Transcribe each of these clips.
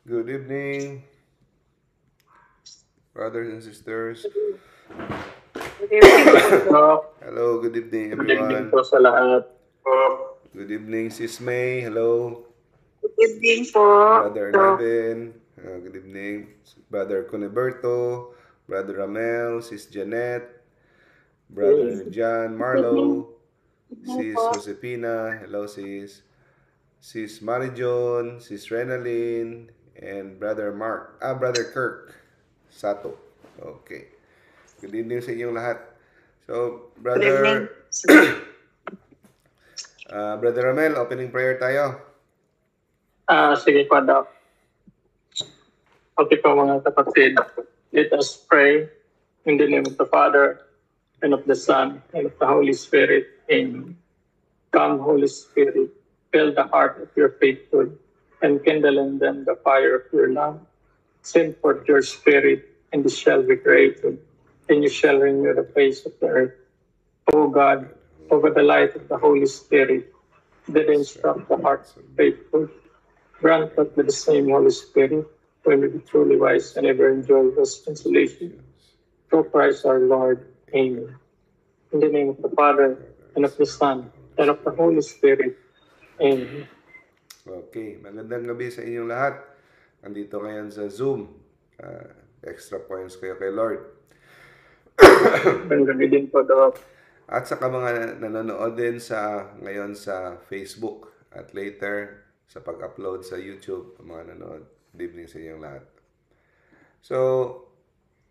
Good evening, brothers and sisters. Good evening po. Hello, good evening, Good evening everyone. po sa lahat. Good evening, Sis May. Hello, Good evening po. Brother Nevin. Good evening, Brother Cuniberto, Brother Ramel, Sis Janet, Brother John Marlowe, Sis Josepina. Hello, Sis Marijon, Sis Renalyn, and Brother Kirk Sato. Okay. Good evening sa inyong lahat. So, Good evening. Brother Ramel, opening prayer tayo. Sige po, Doc. Okay po mga kapatid. Let us pray in the name of the Father, and of the Son, and of the Holy Spirit. Amen. Come, Holy Spirit, fill the heart of your faithful, and kindle in them the fire of your love. Send forth your Spirit, and it shall be created, and you shall renew the face of the earth. O God, over the light of the Holy Spirit, that instruct the hearts of the faithful, grant that with the same Holy Spirit, we may be truly wise and ever enjoy His consolation. Through Christ our Lord. Amen. In the name of the Father, and of the Son, and of the Holy Spirit. Amen. Okay, magandang gabi sa inyong lahat. Andito ngayon sa Zoom. Extra points kayo kay Lord. Magandang gabi din po, Doc. At saka mga nanonood din ngayon sa Facebook at later sa pag-upload sa YouTube, mga nanonood. Good evening sa inyong lahat. So,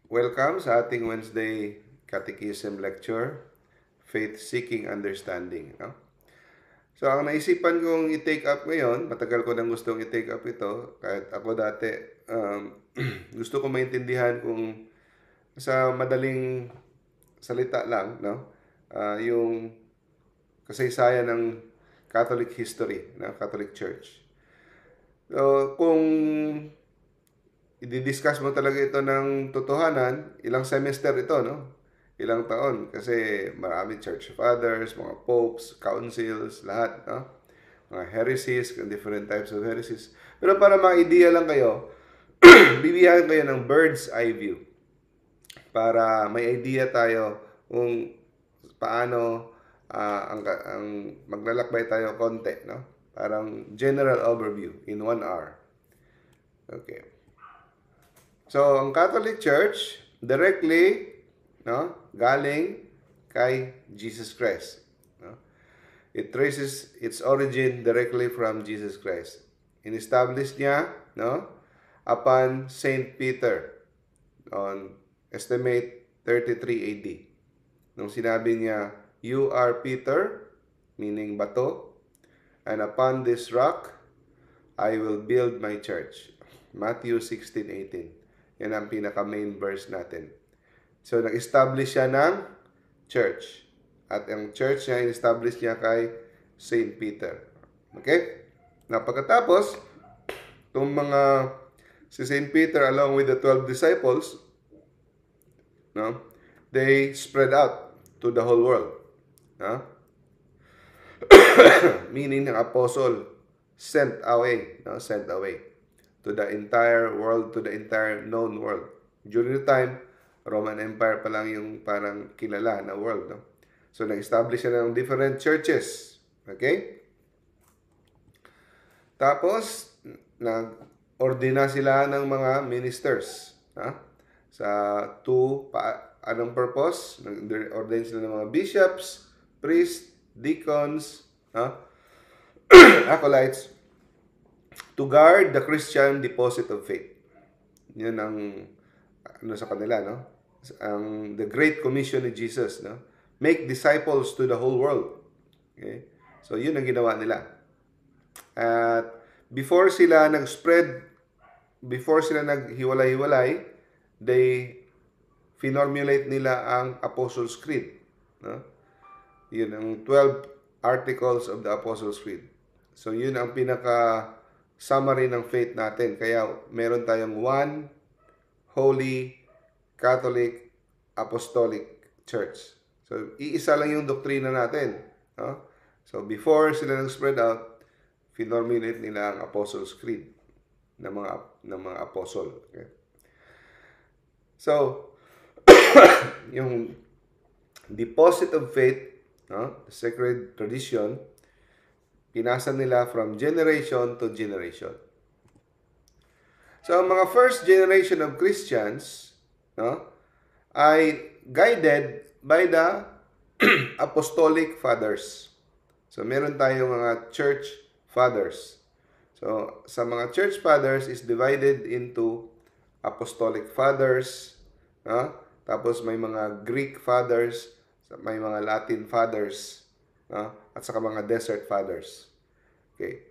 welcome sa ating Wednesday Catechism Lecture, Faith Seeking Understanding. No? So, ang naisipan kong i-take up ngayon, matagal ko nang gustong i-take up ito, kahit ako dati, gusto ko maintindihan kung sa madaling salita lang, no? Yung kasaysayan ng Catholic history, ng Catholic Church. So, kung i-discuss mo talaga ito ng totohanan, ilang semester ito, no? Ilang taon. Kasi marami church fathers, mga popes, councils, lahat, no? Mga heresies, different types of heresies. Pero para ma-idea lang kayo, bibigyan kayo ng bird's eye view. Para may idea tayo kung paano ang maglalakbay tayo konti, no? Parang general overview in 1 hour. Okay. So, ang Catholic Church, directly, no, galing kay Jesus Christ. No? It traces its origin directly from Jesus Christ. In-establish niya, no, upon Saint Peter on estimate 33 AD. Nung sinabi niya, "You are Peter," meaning bato, "and upon this rock, I will build my church." Matthew 16:18. Yan ang pinaka-main verse natin. So, nag-establish siya ng church. At ang church niya, in-establish niya kay Saint Peter. Okay? Na pagkatapos, itong si Saint Peter along with the 12 disciples, no, they spread out to the whole world. No? Meaning ng apostle sent away to the entire world, to the entire known world. During the time, Roman Empire pa lang yung parang kilala na world. No? So, nag-establish siya ng different churches. Okay? Tapos, nag-ordina sila ng mga ministers. Sa anong purpose? Nag-ordain sila ng mga bishops, priests, deacons, acolytes, to guard the Christian deposit of faith. Yun ang sa kanila, no? The Great Commission ni Jesus, no? Make disciples to the whole world. Okay? So, yun ang ginawa nila. At before sila naghiwalay-hiwalay, they formulate nila ang Apostles' Creed. No? Yun ang 12 articles of the Apostles' Creed. So, yun ang pinaka-summary ng faith natin. Kaya, meron tayong one Holy Catholic Apostolic Church. So, iisa lang yung doktrina natin. No? So, before sila nag-spread out, formulate nila ang Apostles' Creed. ng mga apostol. Okay? So, yung deposit of faith, no? The sacred tradition, pinasa nila from generation to generation. So, ang mga first generation of Christians, no, ay guided by the apostolic fathers. So, meron tayong mga church fathers. So, sa mga church fathers is divided into apostolic fathers, no? Tapos may mga Greek fathers, may mga Latin fathers, no? At saka mga desert fathers. Okay.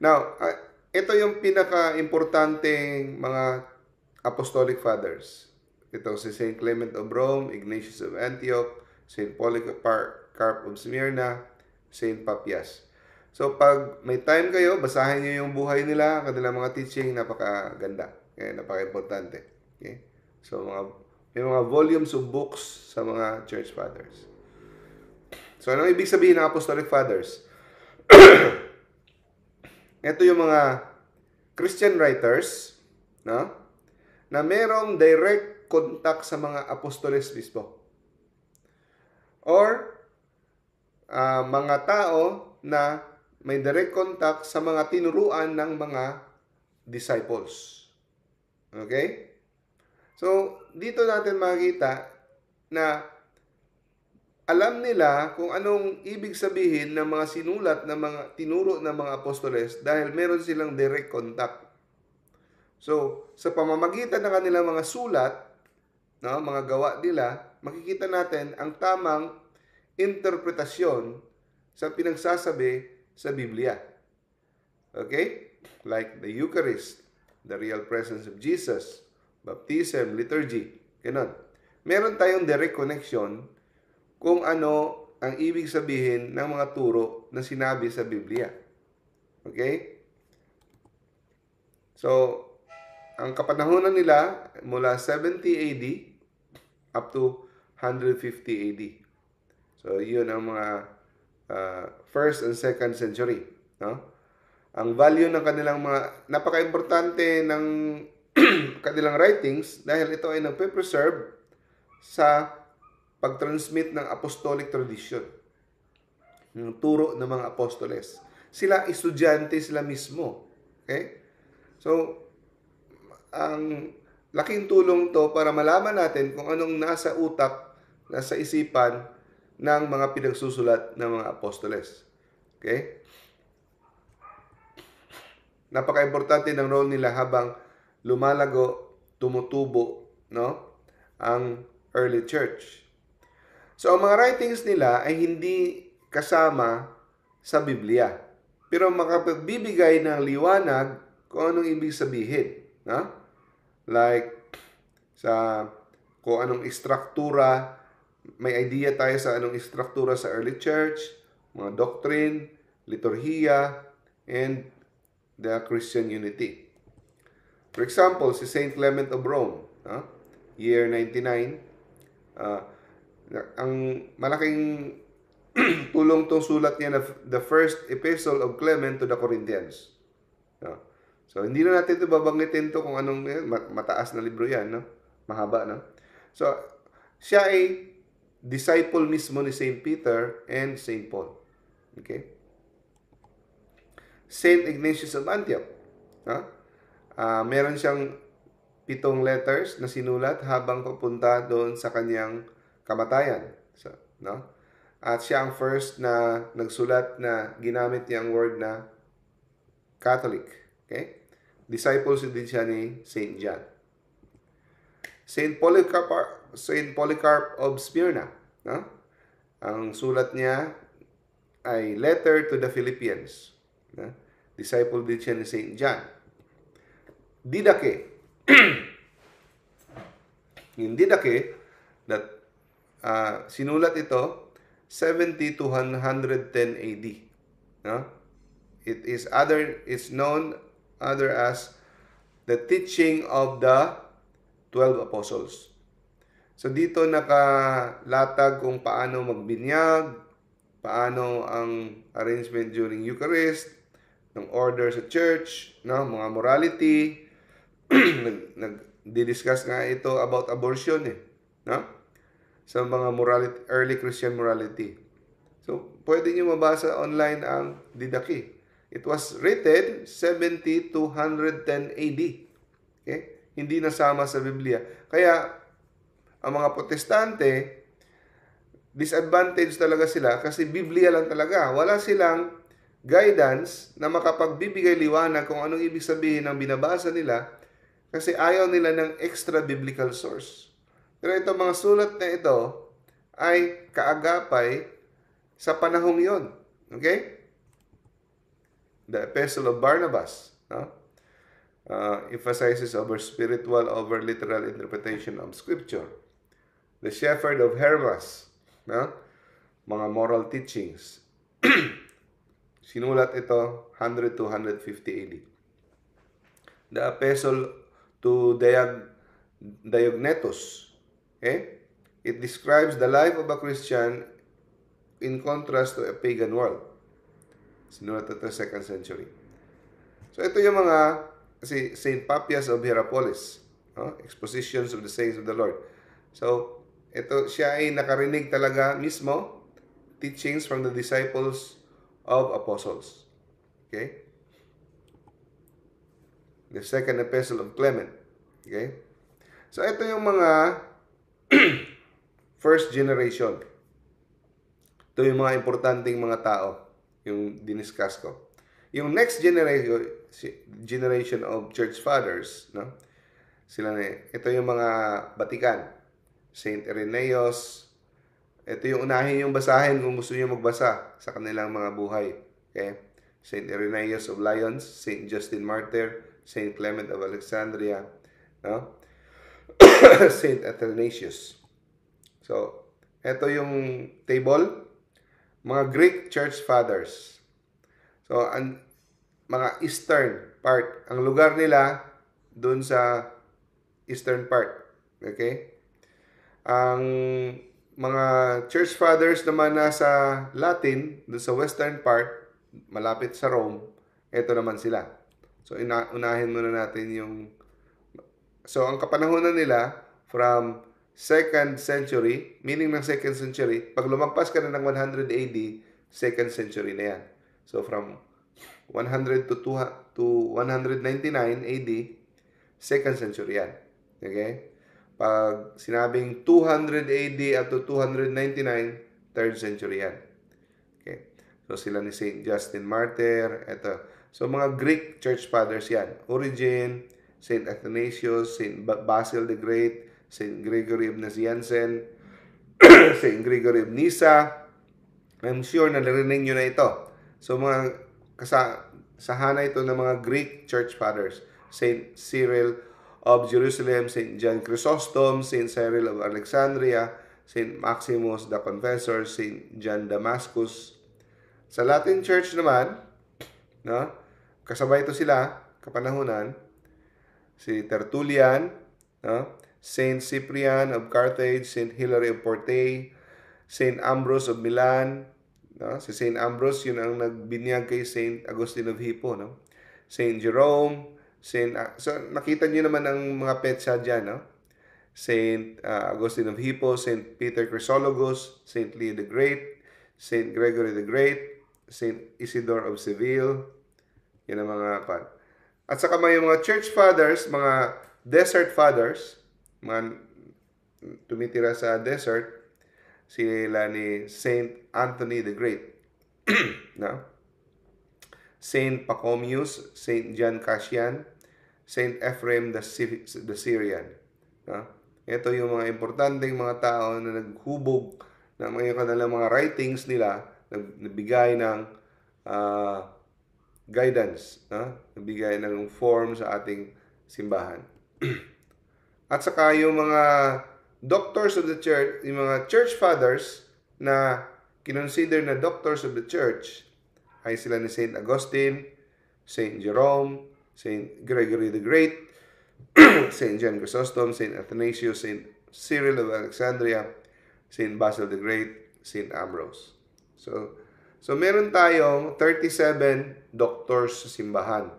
Now, ito yung pinaka-importanteng mga apostolic fathers. Ito si St. Clement of Rome, Ignatius of Antioch, St. Polycarp of Smyrna, St. Papias. So, pag may time kayo, basahin nyo yung buhay nila, kanilang mga teaching, napakaganda. Okay, napaka-importante. Okay? So, may mga volumes of books sa mga church fathers. So, anong ibig sabihin ng apostolic fathers? Ito yung mga Christian writers, no? Na merong direct contact sa mga apostoles mismo. Or, mga tao na may direct contact sa mga tinuruan ng mga disciples. Okay? So, dito natin makikita na alam nila kung anong ibig sabihin ng mga sinulat ng mga tinuro ng mga apostoles dahil meron silang direct contact. So, sa pamamagitan ng kanilang mga sulat, no, mga gawa nila, makikita natin ang tamang interpretasyon sa pinagsasabi sa Biblia. Okay? Like the Eucharist, the real presence of Jesus, baptism, liturgy, ganun. Meron tayong direct connection kung ano ang ibig sabihin ng mga turo na sinabi sa Biblia. Okay? So, ang kapanahunan nila mula 70 AD up to 150 AD. So, yun ang mga first and second century. No? Ang value ng kanilang mga, napaka-importante ng kanilang writings dahil ito ay nagpe-preserve sa pag-transmit ng apostolic tradition, ng turo ng mga apostoles. Sila estudyante sila mismo. Okay? So, ang laking tulong to para malaman natin kung anong nasa utak, nasa isipan ng mga pinagsusulat ng mga apostoles. Okay? Napaka-importante ng role nila habang lumalago, tumutubo, no, ang early church. So, ang mga writings nila ay hindi kasama sa Biblia. Pero makapagbibigay ng liwanag kung anong ibig sabihin. No? Like, kung anong istruktura, may idea tayo sa anong istruktura sa early church, mga doctrine, liturhiya, and the Christian unity. For example, si St. Clement of Rome, year 99, ang malaking tulong tong sulat niya na the first epistle of Clement to the Corinthians. No? So, hindi na natin ito babanggitin to kung anong mataas na libro yan. No? Mahaba. No? So, siya ay disciple mismo ni St. Peter and St. Paul. Okay? St. Ignatius of Antioch. No? Meron siyang 7 letters na sinulat habang papunta doon sa kanyang kamatayan. So, no? At siya ang first na nagsulat na ginamit niya ang word na Catholic. Okay? Disciples din siya ni St. John. St. Polycarp of Smyrna. No? Ang sulat niya ay Letter to the Philippians. No? Disciple din siya ni St. John. Didache. Yung Didache, that sinulat ito 70 to 110 AD. No? It's known as the teaching of the 12 apostles. So dito nakalatag kung paano magbinyag, paano ang arrangement during Eucharist, ng order sa church, no? Mga morality. Nag-discuss nga ito about abortion eh, no? Sa mga morality, early Christian morality. So, pwede nyo mabasa online ang Didache. It was written 70 to 110 AD. Okay? Hindi nasama sa Biblia. Kaya, ang mga protestante, disadvantage talaga sila kasi Biblia lang talaga. Wala silang guidance na makapagbibigay liwanag kung anong ibig sabihin ng binabasa nila kasi ayaw nila ng extra biblical source. Pero itong mga sulat na ito ay kaagapay sa panahong yon. Okay? The Epistle of Barnabas, no? Emphasizes over spiritual, over literal interpretation of Scripture. The Shepherd of Hermas, no? Mga moral teachings. Sinulat ito 100 to 150 AD. The Epistle to Diognetus, okay? It describes the life of a Christian in contrast to a pagan world. Sinulat ito 2nd century. So ito yung mga St. Papias of Hierapolis, no? Expositions of the Saints of the Lord. So ito siya ay nakarinig talaga mismo teachings from the disciples of apostles. Okay? The second epistle of Clement. Okay? So ito yung mga first generation. Ito yung mga importanteng mga tao yung diniscuss ko. Yung next generation of church fathers, no? Sila na, ito yung mga Batikan. Saint Irenaeus. Ito yung unahin yung basahin kung gusto niyo magbasa sa kanilang mga buhay. Okay? Saint Irenaeus of Lyons, Saint Justin Martyr, Saint Clement of Alexandria, no? Saint Athanasius. So, ito yung table, mga Greek church fathers. So, mga eastern part, ang lugar nila doon sa eastern part. Okay? Ang mga church fathers naman nasa Latin, doon sa western part, malapit sa Rome, ito naman sila. So, unahin muna natin yung... So, ang kapanahonan nila from 2nd century, meaning ng 2nd century, pag lumagpas ka na ng 100 AD, 2nd century na yan. So, from 100 to 199 AD, 2nd century yan. Okay? Pag sinabing 200 AD up to 299, 3rd century yan. Okay? So, sila ni Saint Justin Martyr, ito. So, mga Greek church fathers yan. Origen, Saint Athanasius, Saint Basil the Great, Saint Gregory of Nazianzen, Saint Gregory of Nyssa. I'm sure na narinig nyo na ito. So, mga kasahana ito ng mga Greek church fathers. Saint Cyril of Jerusalem, Saint John Chrysostom, Saint Cyril of Alexandria, Saint Maximus the Confessor, Saint John Damascus. Sa Latin Church naman, no, kasabay ito sila, kapanahunan, si Tertullian, no, Saint Cyprian of Carthage, Saint Hilary of Porte, Saint Ambrose of Milan, no? Si Saint Ambrose, yun ang nagbinyag kay Saint Augustine of Hippo, no? Saint Jerome, so nakita niyo naman ang mga petsa dyan, no? Saint Augustine of Hippo, Saint Peter Chrysologus, Saint Leo the Great, Saint Gregory the Great, Saint Isidore of Seville, yun ang mga pan. At saka may mga church fathers, mga desert fathers, mga tumitira sa desert, sila ni Saint Anthony the Great, no? Saint Pachomius, Saint John Cassian, Saint Ephraim the Syrian, no? Ito yung mga importanteng mga tao na naghubog ng mga kanilang mga writings nila, nagbigay ng guidance, no? Nagbigay ng form sa ating simbahan. At saka yung mga doctors of the church, yung mga church fathers na kinonsider na doctors of the church ay sila ni Saint Augustine, Saint Jerome, Saint Gregory the Great, Saint John Chrysostom, Saint Athanasius, Saint Cyril of Alexandria, Saint Basil the Great, Saint Ambrose. So, So, meron tayong 37 doctors sa simbahan.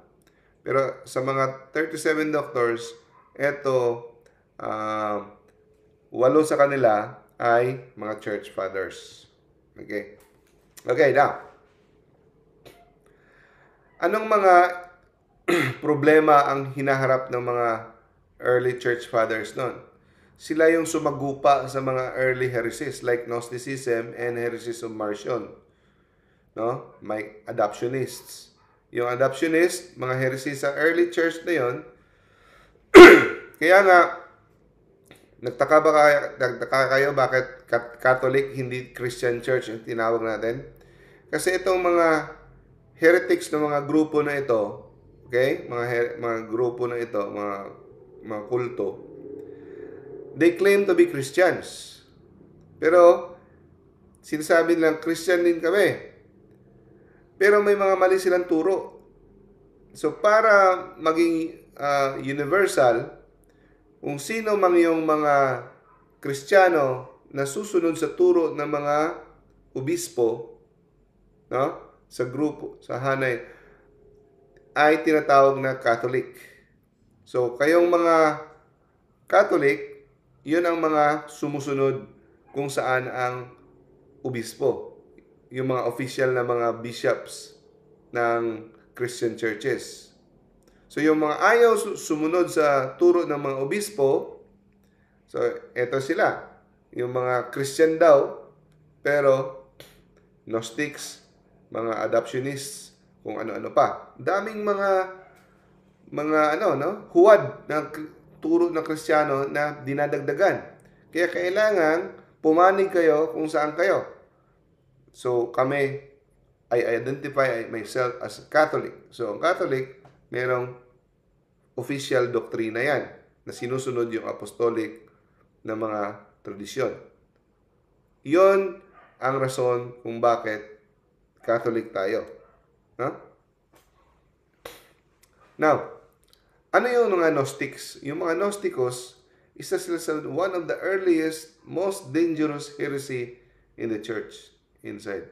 Pero sa mga 37 doctors, eto, 8 sa kanila ay mga church fathers. Okay? Okay, now. Anong mga problema ang hinaharap ng mga early church fathers noon? Sila yung sumagupa sa mga early heresies like Gnosticism and heresies of Marcion. No? May adoptionists. Yung adoptionist, mga heresies sa early church na yon. Kaya nga, nagtaka kayo bakit Catholic, hindi Christian church yung tinawag natin? Kasi itong mga heretics ng mga grupo na ito, okay? Mga grupo na ito, mga kulto, they claim to be Christians. Pero sinasabi nilang Christian din kami. Pero may mga mali silang turo. So para maging universal, kung sino mang yung mga Kristiyano na susunod sa turo ng mga obispo, no? Sa grupo, sa hanay, ay tinatawag na Catholic. So kayong mga Catholic, yun ang mga sumusunod kung saan ang obispo, yung mga official na mga bishops ng Christian churches. So yung mga ayaw sumunod sa turo ng mga obispo, so eto sila, yung mga Christian daw, pero Gnostics, mga adoptionists, kung ano-ano pa. Daming mga huwad ng turo ng Kristiyano na dinadagdagan. Kaya kailangan pumanig kayo kung saan kayo. So kami, I identify myself as Catholic. So ang Catholic, merong official doktrina yan na sinusunod yung apostolic na mga tradisyon. Yon ang rason kung bakit Catholic tayo. Huh? Now, ano yung mga Gnostics? Yung mga Gnosticos, isa sila sa one of the earliest, most dangerous heresy in the church inside.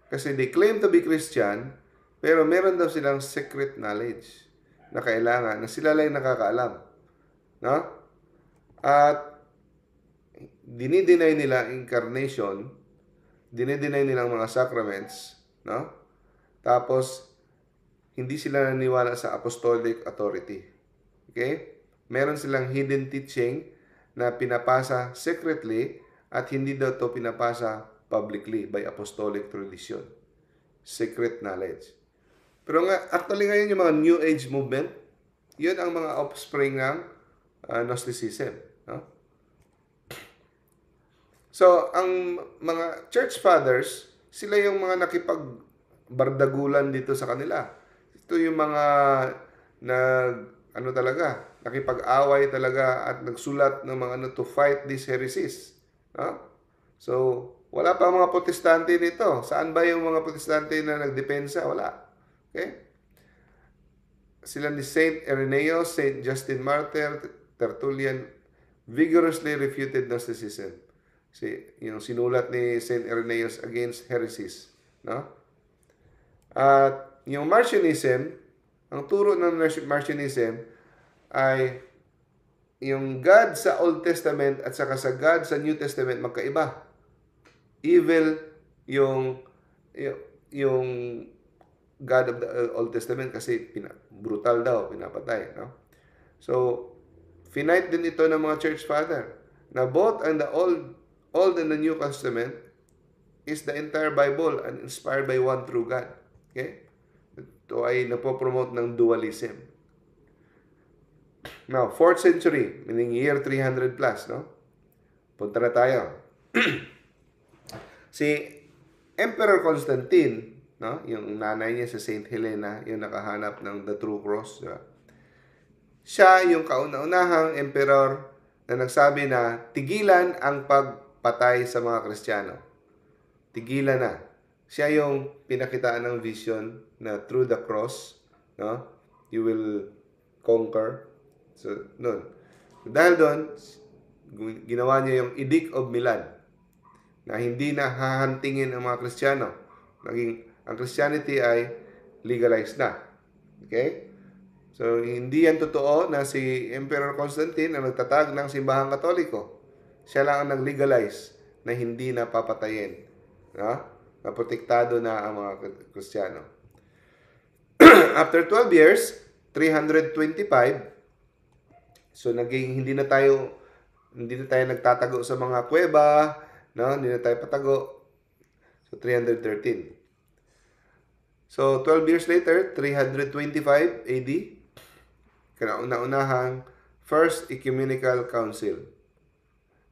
Kasi they claim to be Christian, pero meron daw silang secret knowledge na kailangan, na sila lang nakakaalam. No? At dinideny nila incarnation, dinideny nilang mga sacraments, no? Tapos, hindi sila naniwala sa apostolic authority. Okay? Meron silang hidden teaching na pinapasa secretly at hindi daw to pinapasa publicly by apostolic tradition. Secret knowledge. Pero actually ngayon yung mga New Age movement, yun ang mga offspring ng Gnosticism. No? So, ang mga church fathers, sila yung mga nakipagbardagulan dito sa kanila. Ito yung mga nakipag-away talaga at nagsulat ng mga to fight these heresies. No? So, wala pa mga protestante nito. Saan ba yung mga protestante na nagdepensa? Wala. Okay? Sila ni Saint Irenaeus, Saint Justin Martyr, Tertullian, vigorously refuted Gnosticism. Yung sinulat ni Saint Irenaeus against heresies. No? At yung Marcionism, ang turo ng Marcionism ay yung God sa Old Testament at saka sa God sa New Testament magkaiba. Evil yung God of the Old Testament kasi brutal daw, pinapatay. No? So, finite din ito ng mga church father na both and the Old and the New Testament is the entire Bible and inspired by one true God. Okay? Ito ay napopromote ng dualism. Now, 4th century, meaning year 300 plus, no? Punta na tayo. Si Emperor Constantine, no? Yung nanay niya sa Saint Helena, yung nakahanap ng the true cross. Diba? Siya yung kauna-unahang emperor na nagsabi na tigilan ang pagpatay sa mga Kristiyano. Tigilan na. Siya yung pinakitaan ng vision na through the cross, no? You will conquer. So, nun. Dahil doon, ginawa niya yung Edict of Milan na hindi na hahantingin ang mga Kristiyano. ang Christianity ay legalized na. Okay? So, hindi yan totoo na si Emperor Constantine ang nagtatag ng simbahang Katoliko. Siya lang ang nag-legalize na hindi na papatayin. No? Na protektado na ang mga Kristiyano. After 12 years, 325, so naging hindi na tayo nagtatago sa mga kuweba, no? Hindi na tayo patago. So 313. So 12 years later, 325 AD, kauna-unahang First Ecumenical Council.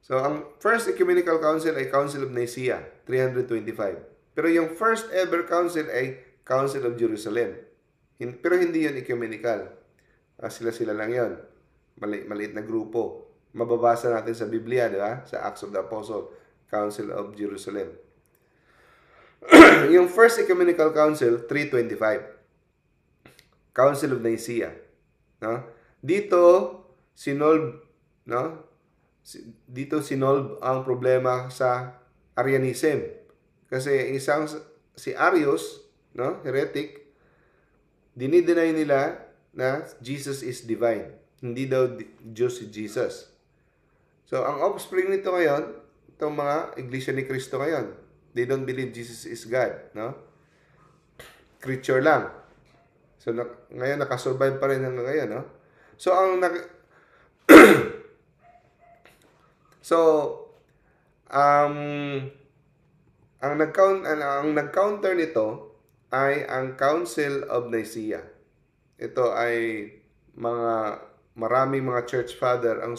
So ang First Ecumenical Council ay Council of Nicaea, 325. Pero yung first ever council ay Council of Jerusalem. Pero hindi yun ecumenical. Sila-sila lang yun. Maliit na grupo. Mababasa natin sa Biblia, di ba? Sa Acts of the Apostle, Council of Jerusalem. Yung First Ecumenical Council, 325. Council of Nicaea. No? Dito sinolve ang problema sa Arianism. Kasi si Arius, no, heretic, dinideny nila na Jesus is divine. Hindi daw Diyos si Jesus. So, ang offspring nito ngayon, itong mga Iglesia ni Cristo ngayon, they don't believe Jesus is God, no? Creature lang. So, ngayon nakasurvive pa rin hanggang ngayon, no? So, ang nag-counter nito ay ang Council of Nicaea. Ito ay maraming mga church father ang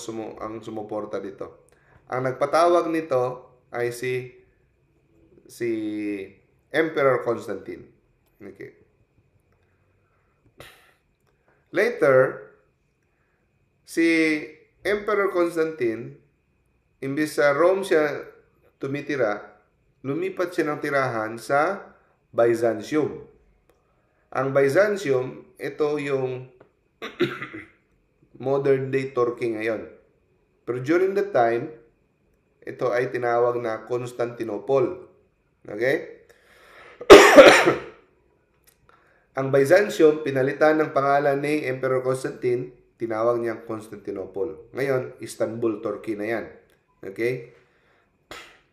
sumuporta dito. Ang nagpatawag nito ay si Emperor Constantine. Okay. Later, si Emperor Constantine, imbis sa Rome siya tumitira, lumipat siya ng tirahan sa Byzantium. Ang Byzantium, ito yung modern day Turkey ngayon. Pero during that time, ito ay tinawag na Constantinople. Okay? Ang Byzantium, pinalitan ng pangalan ni Emperor Constantine, tinawag niyang Constantinople. Ngayon, Istanbul, Turkey na yan. Okay?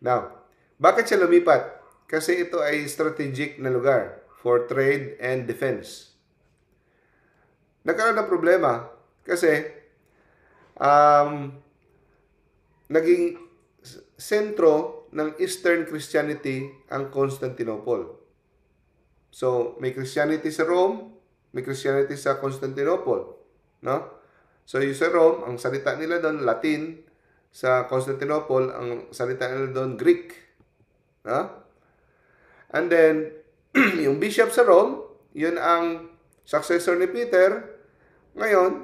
Now, bakit siya lumipat? Kasi ito ay strategic na lugar for trade and defense. Nagkaroon ng problema kasi naging sentro ng Eastern Christianity ang Constantinople. So, may Christianity sa Rome, may Christianity sa Constantinople. No? So, yung sa Rome, ang salita nila doon, Latin. Sa Constantinople, ang salita nila doon, Greek. No? And then, yung bishop sa Rome, yun ang successor ni Peter. Ngayon,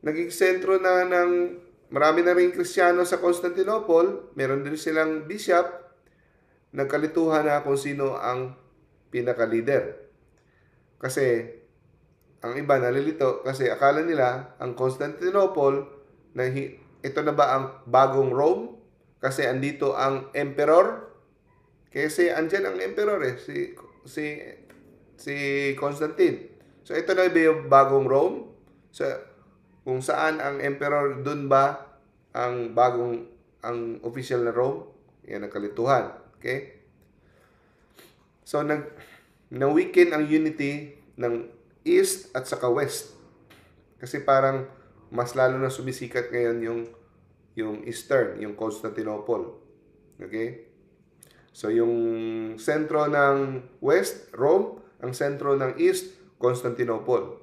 naging sentro na ng marami na rin Kristiyano sa Constantinople. Meron din silang bishop. Nagkalituhan na kung sino ang pinaka-leader. Kasi, ang iba nalilito kasi akala nila ang Constantinople na ito na ba ang bagong Rome? Kasi andito ang emperor. Kasi andyan ang emperor si Constantine. So ito na ba yung bagong Rome? So kung saan ang emperor, dun ba ang official na Rome? Yan ang kalituhan. Okay? So na-weaken ang unity ng East at saka West. Kasi parang mas lalo na sumisikat ngayon yung Eastern, yung Constantinople. Okay? So yung sentro ng West, Rome, ang sentro ng East, Constantinople.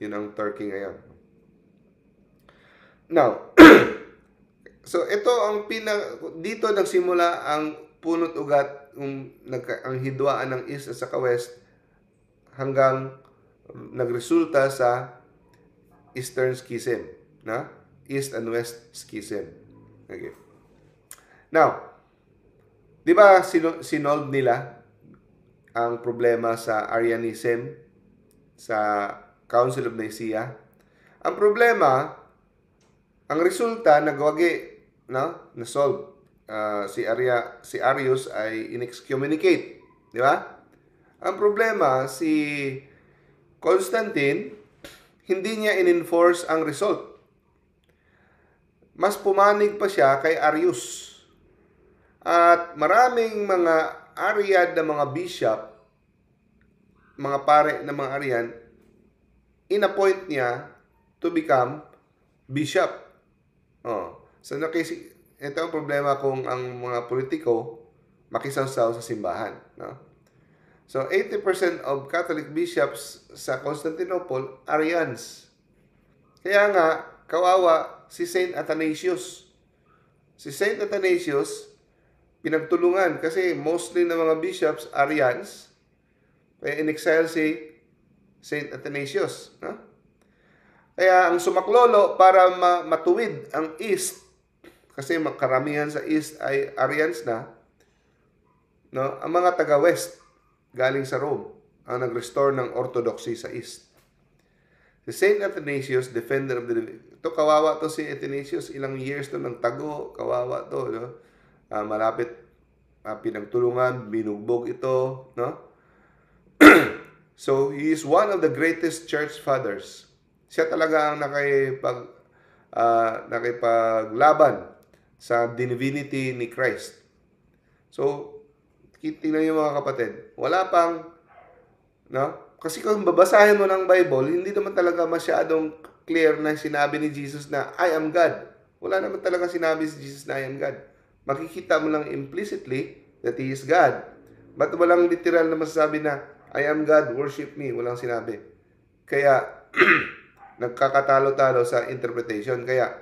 Yun ang Turkey ngayon. Now, so ito ang dito nagsimula ang punot ugat, ang hidwaan ng East at saka West hanggang nagresulta sa Eastern Schism, na East and West Schism. Okay. Now, di ba sinolve nila ang problema sa Arianism sa Council of Nicaea? Ang problema, ang resulta nagwagi, na-solve. Si Arius ay in-excommunicate, di ba? Ang problema, si Constantine, hindi niya in-enforce ang result. Mas pumanig pa siya kay Arius. At maraming mga Arian na mga bishop, mga pare na mga Arian, in-appoint niya to become bishop. So ito ang problema kung ang mga politiko makisawsaw sa simbahan. No? So 80% of Catholic bishops sa Constantinople, Arians. Kaya nga, kawawa si Saint Athanasius. Si Saint Athanasius, pinagtulungan kasi mostly ng mga bishops, Arians. Kaya in-exile si Saint Athanasius. No? Kaya ang sumaklolo para matuwid ang East, kasi karamihan sa East ay Arians na, no? Ang mga taga-West, galing sa Rome, ang nag-restore ng orthodoxy sa East. Si Saint Athanasius, defender of the... Ito, kawawa to si Athanasius. Ilang years to ng tago. Kawawa to. No? Malapit pinagtulungan, binugbog ito. No? So, he is one of the greatest church fathers. Siya talaga ang nakipaglaban sa divinity ni Christ. So, tingnan niyo mga kapatid, wala pang, no? Kasi kung babasahin mo ng Bible, hindi naman talaga masyadong clear na sinabi ni Jesus na, I am God. Wala naman talaga sinabi si Jesus na I am God. Makikita mo lang implicitly that He is God. But walang literal na masasabi na, I am God, worship me. Walang sinabi. Kaya, nagkakatalo-talo sa interpretation. Kaya,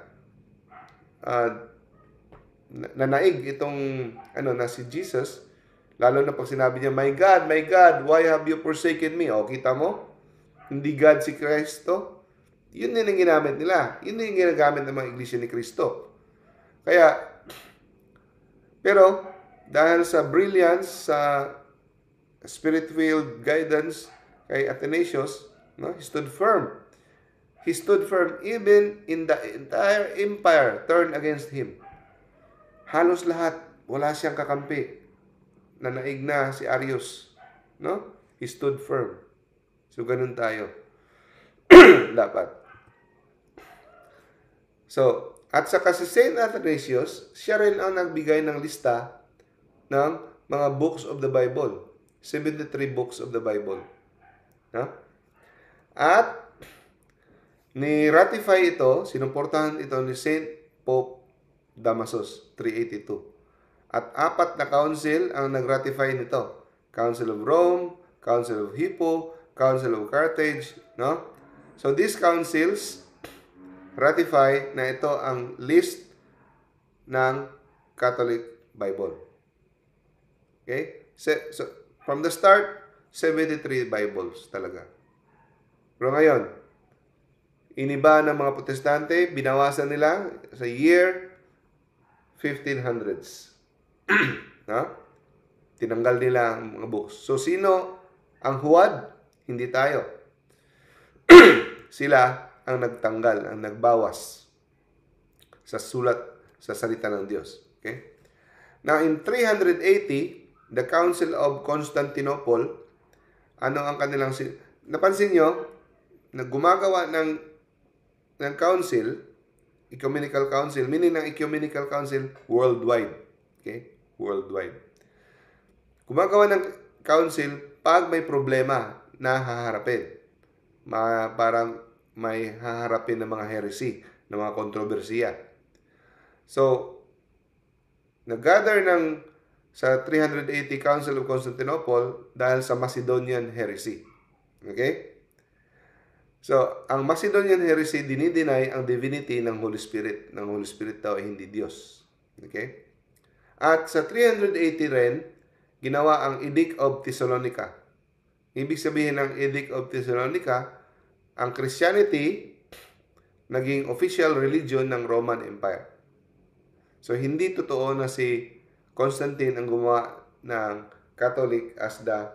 nanaig itong, na si Jesus, lalo na pag sinabi niya, my God, why have you forsaken me? O, kita mo? Hindi God si Kristo. Yun din ang ginamit nila. Yun din ang ginagamit ng mga iglesia ni Kristo. Kaya, pero, dahil sa brilliance, sa spirit-filled guidance kay Athanasius, no, he stood firm. He stood firm even in the entire empire turned against him. Halos lahat, wala siyang kakampi. Nanaig na si Arius. No? He stood firm. So, ganun tayo. Dapat. So, at saka si Saint Athanasius, siya rin ang nagbigay ng lista ng mga books of the Bible. 73 books of the Bible. No? At, ni-ratify ito, sinuportahan ito ni Saint Pope Damasus, 382. At 4 na council ang nag-ratify nito. Council of Rome, Council of Hippo, Council of Carthage, no? So these councils ratify na ito ang list ng Catholic Bible. Okay? So from the start, 73 Bibles talaga. Pero ngayon, iniba ng mga Protestante, binawasan nila sa year 1500s. No? Tinanggal nila ang mga books. So, sino ang huwad? Hindi tayo. Sila ang nagtanggal, ang nagbawas sa sulat, sa salita ng Diyos. Okay? Now, in 380, the Council of Constantinople, ano ang kanilang... Napansin nyo, na gumagawa ng council, ecumenical council, meaning ng ecumenical council worldwide. Okay? Worldwide. Gumagawa ng council pag may problema na haharapin. Parang may haharapin ng mga heresy, ng mga kontrobersiya. So, nag-gather sa 380 Council of Constantinople dahil sa Macedonian heresy. Okay? So, ang Macedonian heresy dinideny ang divinity ng Holy Spirit. Ng Holy Spirit daw ay hindi Diyos. Okay? At sa 380 rin, ginawa ang Edict of Thessalonica. Ibig sabihin ng Edict of Thessalonica, ang Christianity naging official religion ng Roman Empire. So, hindi totoo na si Constantine ang gumawa ng Catholic as the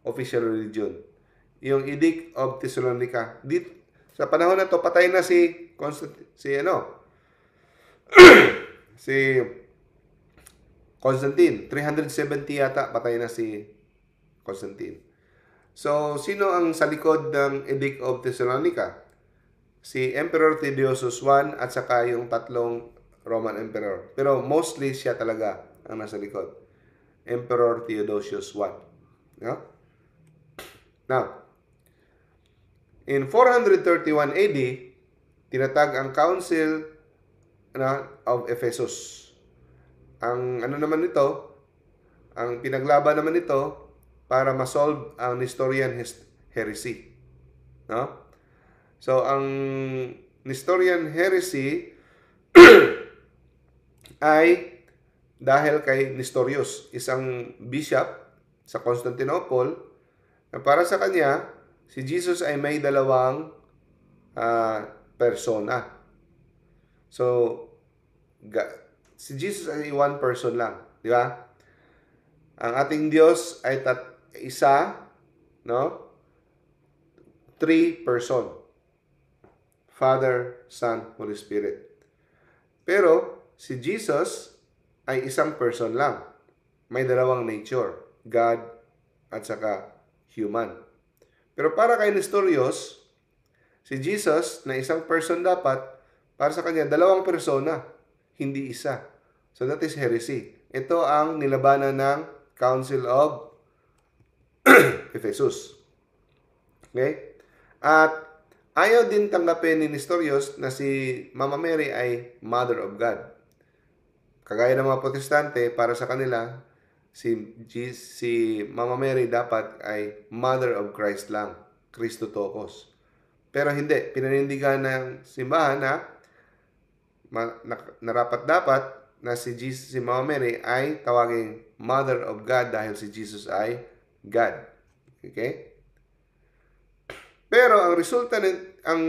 official religion. Yung Edict of Thessalonica, sa panahon na to, patay na si Constantine, si Constantine. 370 yata, patay na si Constantine. So, sino ang sa likod ng Edict of Thessalonica? Si Emperor Theodosius I at saka yung tatlong Roman Emperor. Pero mostly siya talaga ang nasa likod. Emperor Theodosius I. No? Now, in 431 AD, tinatag ang Council of Ephesus. Ang ano naman ito, ang pinaglaban naman ito para ma-solve ang Nestorian heresy. No? So, ang Nestorian heresy ay dahil kay Nestorius, isang bishop sa Constantinople, na para sa kanya, si Jesus ay may dalawang persona. So, si Jesus ay one person lang. Di ba? Ang ating Diyos ay isa, no? 3 person. Father, Son, Holy Spirit. Pero, si Jesus ay isang person lang. May dalawang nature. God at saka human. Pero para kay Nestorius, si Jesus na isang person dapat, para sa kanya, dalawang persona, hindi isa. So that is heresy. Ito ang nilabanan ng Council of Ephesus. Okay? At ayaw din tanggapin ni Nestorius na si Mama Mary ay Mother of God. Kagaya ng mga Protestante, para sa kanila, si Mama Mary dapat ay Mother of Christ lang, Christotokos. Pero hindi, pinanindigan ng simbahan na narapat-dapat na si Mama Mary ay tawaging Mother of God dahil si Jesus ay God. Okay? Pero ang resulta ang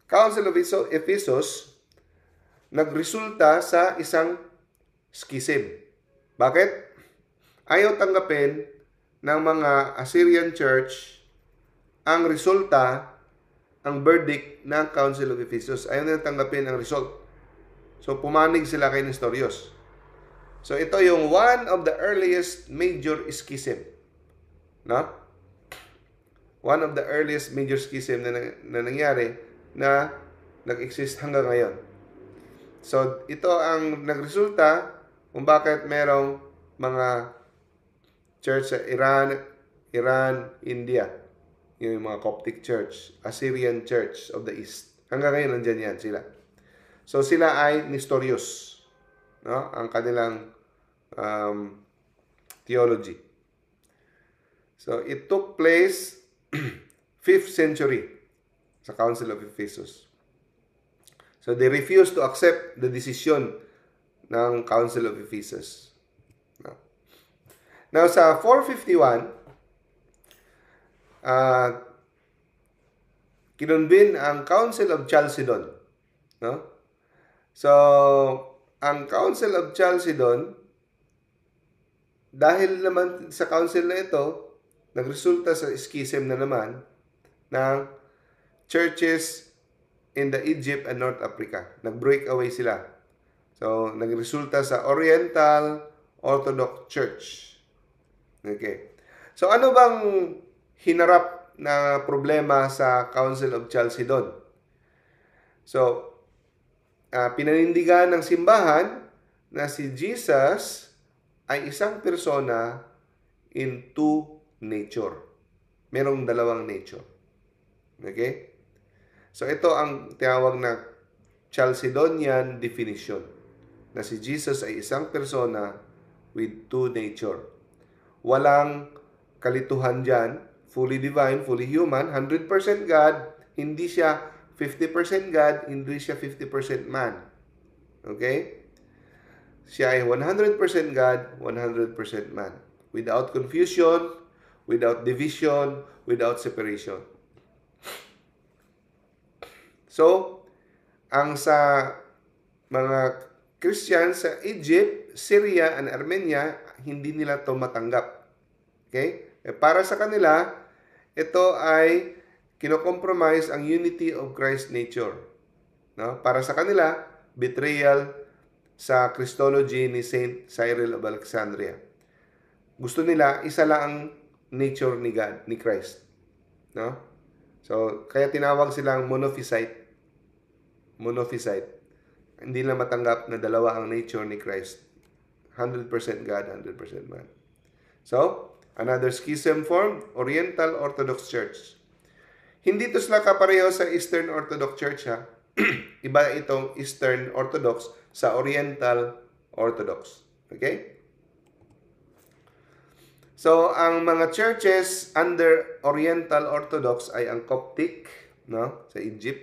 Council of Ephesus nagresulta sa isang schism. Bakit? Ayaw tanggapin ng mga Assyrian Church ang resulta, ang verdict ng Council of Ephesus. Ayaw nila tanggapin ang result. So, pumanig sila kay Nestorius. So, ito yung one of the earliest major schism. No? One of the earliest major schism na nangyari na nag-exist hanggang ngayon. So, ito ang nagresulta kung bakit merong mga church sa Iran, India, yung mga Coptic Church, Assyrian Church of the East. Hanggang ngayon, nandyan yan sila. So, sila ay Nestorius. No? Ang kanilang theology. So, it took place 5th century sa Council of Ephesus. So, they refused to accept the decision ng Council of Ephesus. Now, sa 451, kinunbin ang Council of Chalcedon. No? So, ang Council of Chalcedon, dahil naman sa council na ito, nagresulta sa schism na naman ng churches in the Egypt and North Africa. Nag-break away sila. So, nagresulta sa Oriental Orthodox Church. Okay. So, ano bang hinarap na problema sa Council of Chalcedon? So, pinanindigan ng simbahan na si Jesus ay isang persona in 2 nature. Merong dalawang nature. Okay? So, ito ang tinawag na Chalcedonian definition. Na si Jesus ay isang persona with 2 nature. Walang kalituhan dyan. Fully divine, fully human, 100% God. Hindi siya 50% God, hindi siya 50% man. Okay? Siya ay 100% God, 100% man. Without confusion, without division, without separation. So, ang sa mga Christians sa Egypt, Syria, and Armenia, hindi nila ito matanggap. Okay? Para sa kanila, ito ay kino-compromise ang unity of Christ nature. No? Para sa kanila, betrayal sa Christology ni Saint Cyril of Alexandria. Gusto nila, isa lang ang nature ni God, ni Christ. No? So, kaya tinawag silang monophysite. Monophysite. Hindi na matanggap na dalawa ang nature ni Christ. 100% God, 100% man. So, another schism formed, Oriental Orthodox Church. Hindi to sila kapareho sa Eastern Orthodox Church, ha? Iba itong Eastern Orthodox sa Oriental Orthodox. Okay? So, ang mga churches under Oriental Orthodox ay ang Coptic, no, sa Egypt,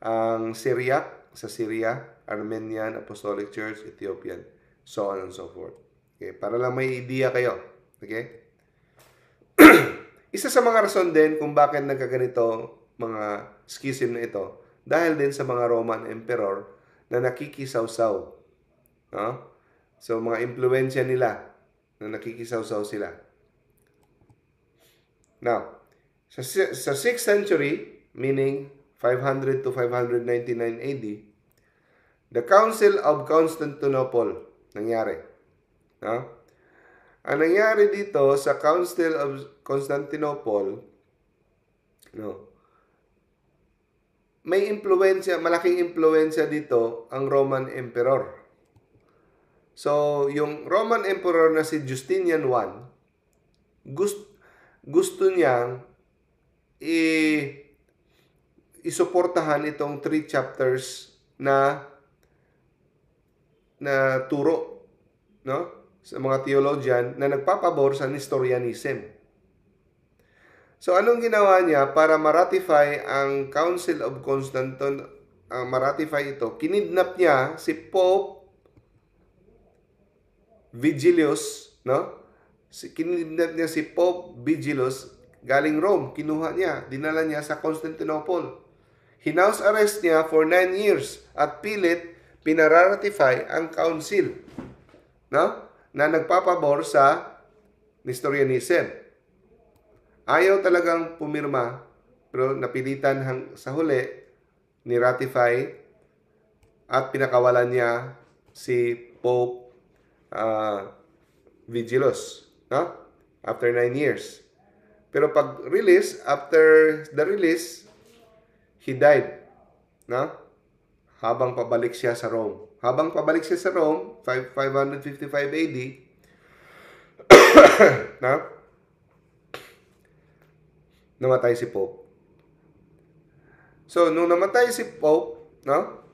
ang Syriac sa Syria, Armenian Apostolic Church, Ethiopian, so on and so forth. Okay, para lang may idea kayo. Okay? Isa sa mga rason din kung bakit nagkaganito mga schism na ito, dahil din sa mga Roman Emperor na nakikisaw-saw. No? So, mga impluensya nila na nakikisaw-saw sila. Now, sa 6th century, meaning 500 to 599 AD, the Council of Constantinople nangyari. No? Ang nangyari dito sa Council of Constantinople, no, may impluensya, malaking impluensya dito ang Roman Emperor. So, yung Roman Emperor na si Justinian I, gusto niyang isuportahan itong 3 chapters na turo, no, sa mga theologian na nagpapabor sa Nestorianism. So, anong ginawa niya para ma-ratify ang Council of Constantinople, ma-ratify ito? Kinidnap niya si Pope Vigilius, no? Kinidnap niya si Pope Vigilius galing Rome. Kinuha niya, dinala niya sa Constantinople. Hinouse arrest niya for 9 years at pilit pinararatify ang council, no, na nagpapabor sa Nestorianism. Ayaw talagang pumirma, pero napilitan sa huli, ni-ratify at pinakawalan niya si Pope Vigilius, no? After 9 years. Pero after the release, he died, no? Habang pabalik siya sa Rome. 555 AD, no? Namatay si Pope. So, nung namatay si Pope, no?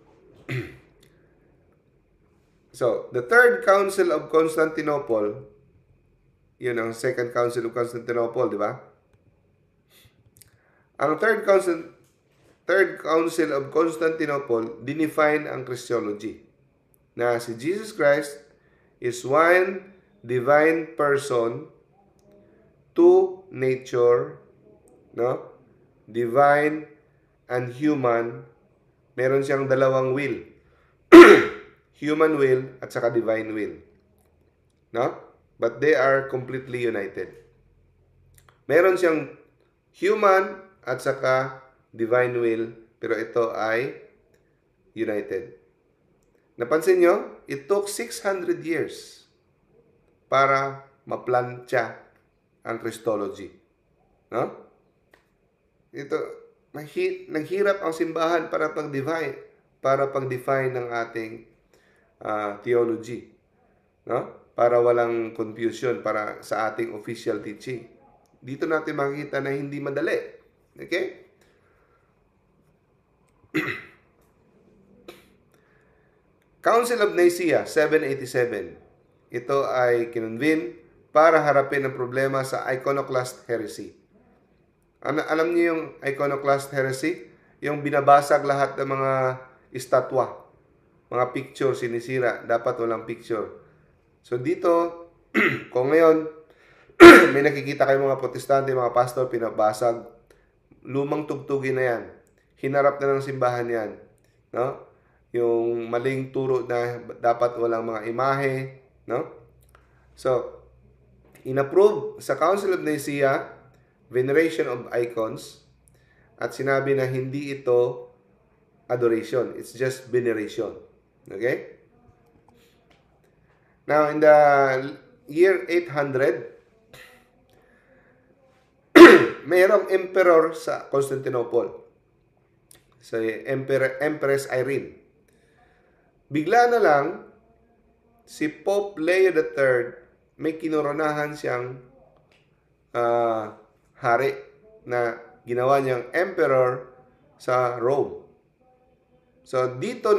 So, the Third Council of Constantinople, yun ang Second Council of Constantinople, di ba? Ang Third Council of Constantinople, dinefine ang Christology na si Jesus Christ is one divine person, two nature, no? Divine and human. Meron siyang dalawang will. Human will at saka divine will. No? But they are completely united. Meron siyang human at saka divine will, pero ito ay united. Napansin nyo? It took 600 years para maplantya ang Christology. No? Ito, naghirap ang simbahan para pag-define ng ating theology, no? Para walang confusion para sa ating official teaching. Dito natin makikita na hindi madali. Okay? Council of Nicaea 787. Ito ay kinonvene para harapin ang problema sa iconoclast heresy. Alam niyo yung iconoclast heresy? Yung binabasag lahat ng mga estatwa. Mga picture sinisira, dapat walang picture. So dito, kung ngayon, may nakikita kayong mga protestante, mga pastor, pinabasag, lumang tugtugin na yan. Hinarap na ng simbahan yan. No? Yung maling turo na dapat walang mga imahe. No? So, inapprove sa Council of Nicaea, veneration of icons, at sinabi na hindi ito adoration. It's just veneration. Okay? Now, in the year 800, mayroong emperor sa Constantinople. So, Empress Irene. Bigla na lang, si Pope Leo III, may kinoronahan siyang hari na ginawa niyang emperor sa Rome. So, dito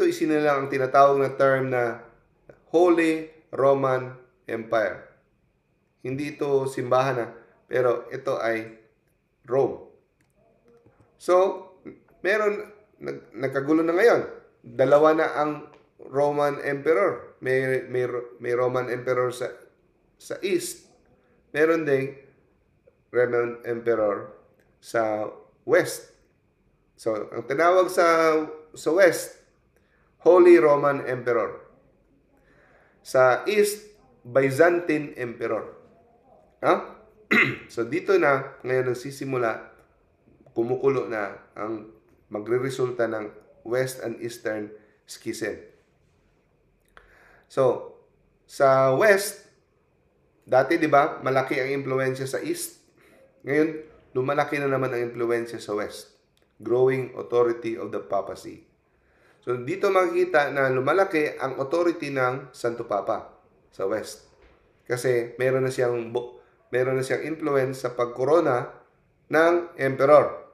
isinilang ang tinatawag na term na Holy Roman Empire. Hindi ito simbahan na, pero ito ay Rome. So, nagkagulo na ngayon. Dalawa na ang Roman Emperor. May Roman Emperor sa East. Meron ding Roman Emperor sa West. So, ang tinawag sa West, Holy Roman Emperor. Sa East, Byzantine Emperor. So, dito na ngayon nagsisimula, kumukulo na ang magre-resulta ng West and Eastern Schism. So, sa West, dati di ba, malaki ang impluensya sa East. Ngayon, lumalaki na naman ang impluensya sa West. Growing authority of the papacy. So, dito makikita na lumalaki ang authority ng Santo Papa sa West. Kasi meron na siyang influence sa pagkorona ng emperor.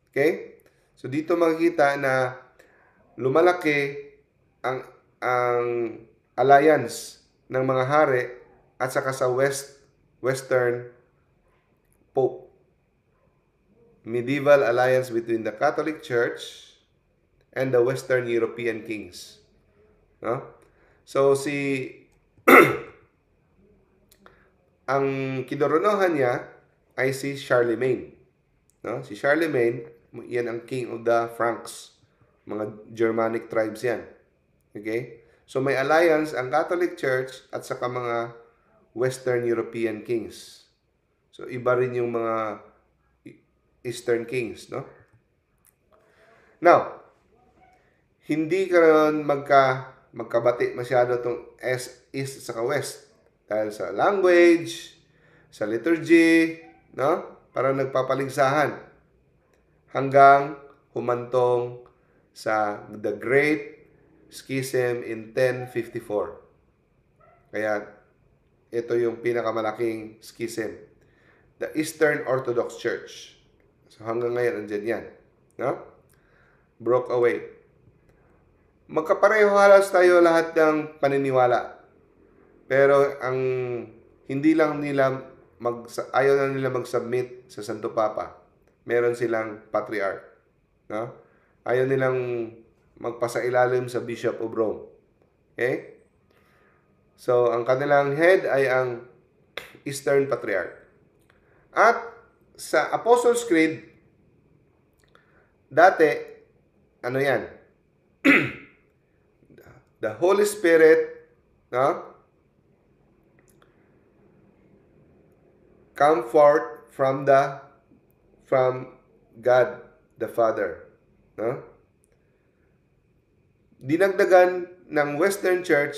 Okay? So, dito makikita na lumalaki ang alliance ng mga hari at saka sa Western Pope. Medieval alliance between the Catholic Church and the Western European kings. No? So, ang kinoronohan niya ay si Charlemagne. No? Si Charlemagne, yan ang king of the Franks. Mga Germanic tribes yan. Okay? So, may alliance ang Catholic Church at saka mga Western European kings. So, iba rin yung mga Eastern kings, no? Now, hindi ka magkabati masyado itong East at saka West. Dahil sa language, sa liturgy, no? Parang nagpapaligsahan. Hanggang humantong sa The Great Schism in 1054. Kaya, ito yung pinakamalaking schism. The Eastern Orthodox Church. So, hanggang ngayon, andyan yan. No? Broke away. Magkapareho halos tayo lahat ng paniniwala. Pero, hindi lang nila, ayaw na nila mag-submit sa Santo Papa. Meron silang patriarch. No? Ayaw nilang magpasailalim sa Bishop of Rome. Okay? So, ang kanilang head ay ang Eastern Patriarch. At sa Apostles' Creed, dati, ano yan? The Holy Spirit, no? Come forth from God the Father. No? Dinagdagan ng Western Church,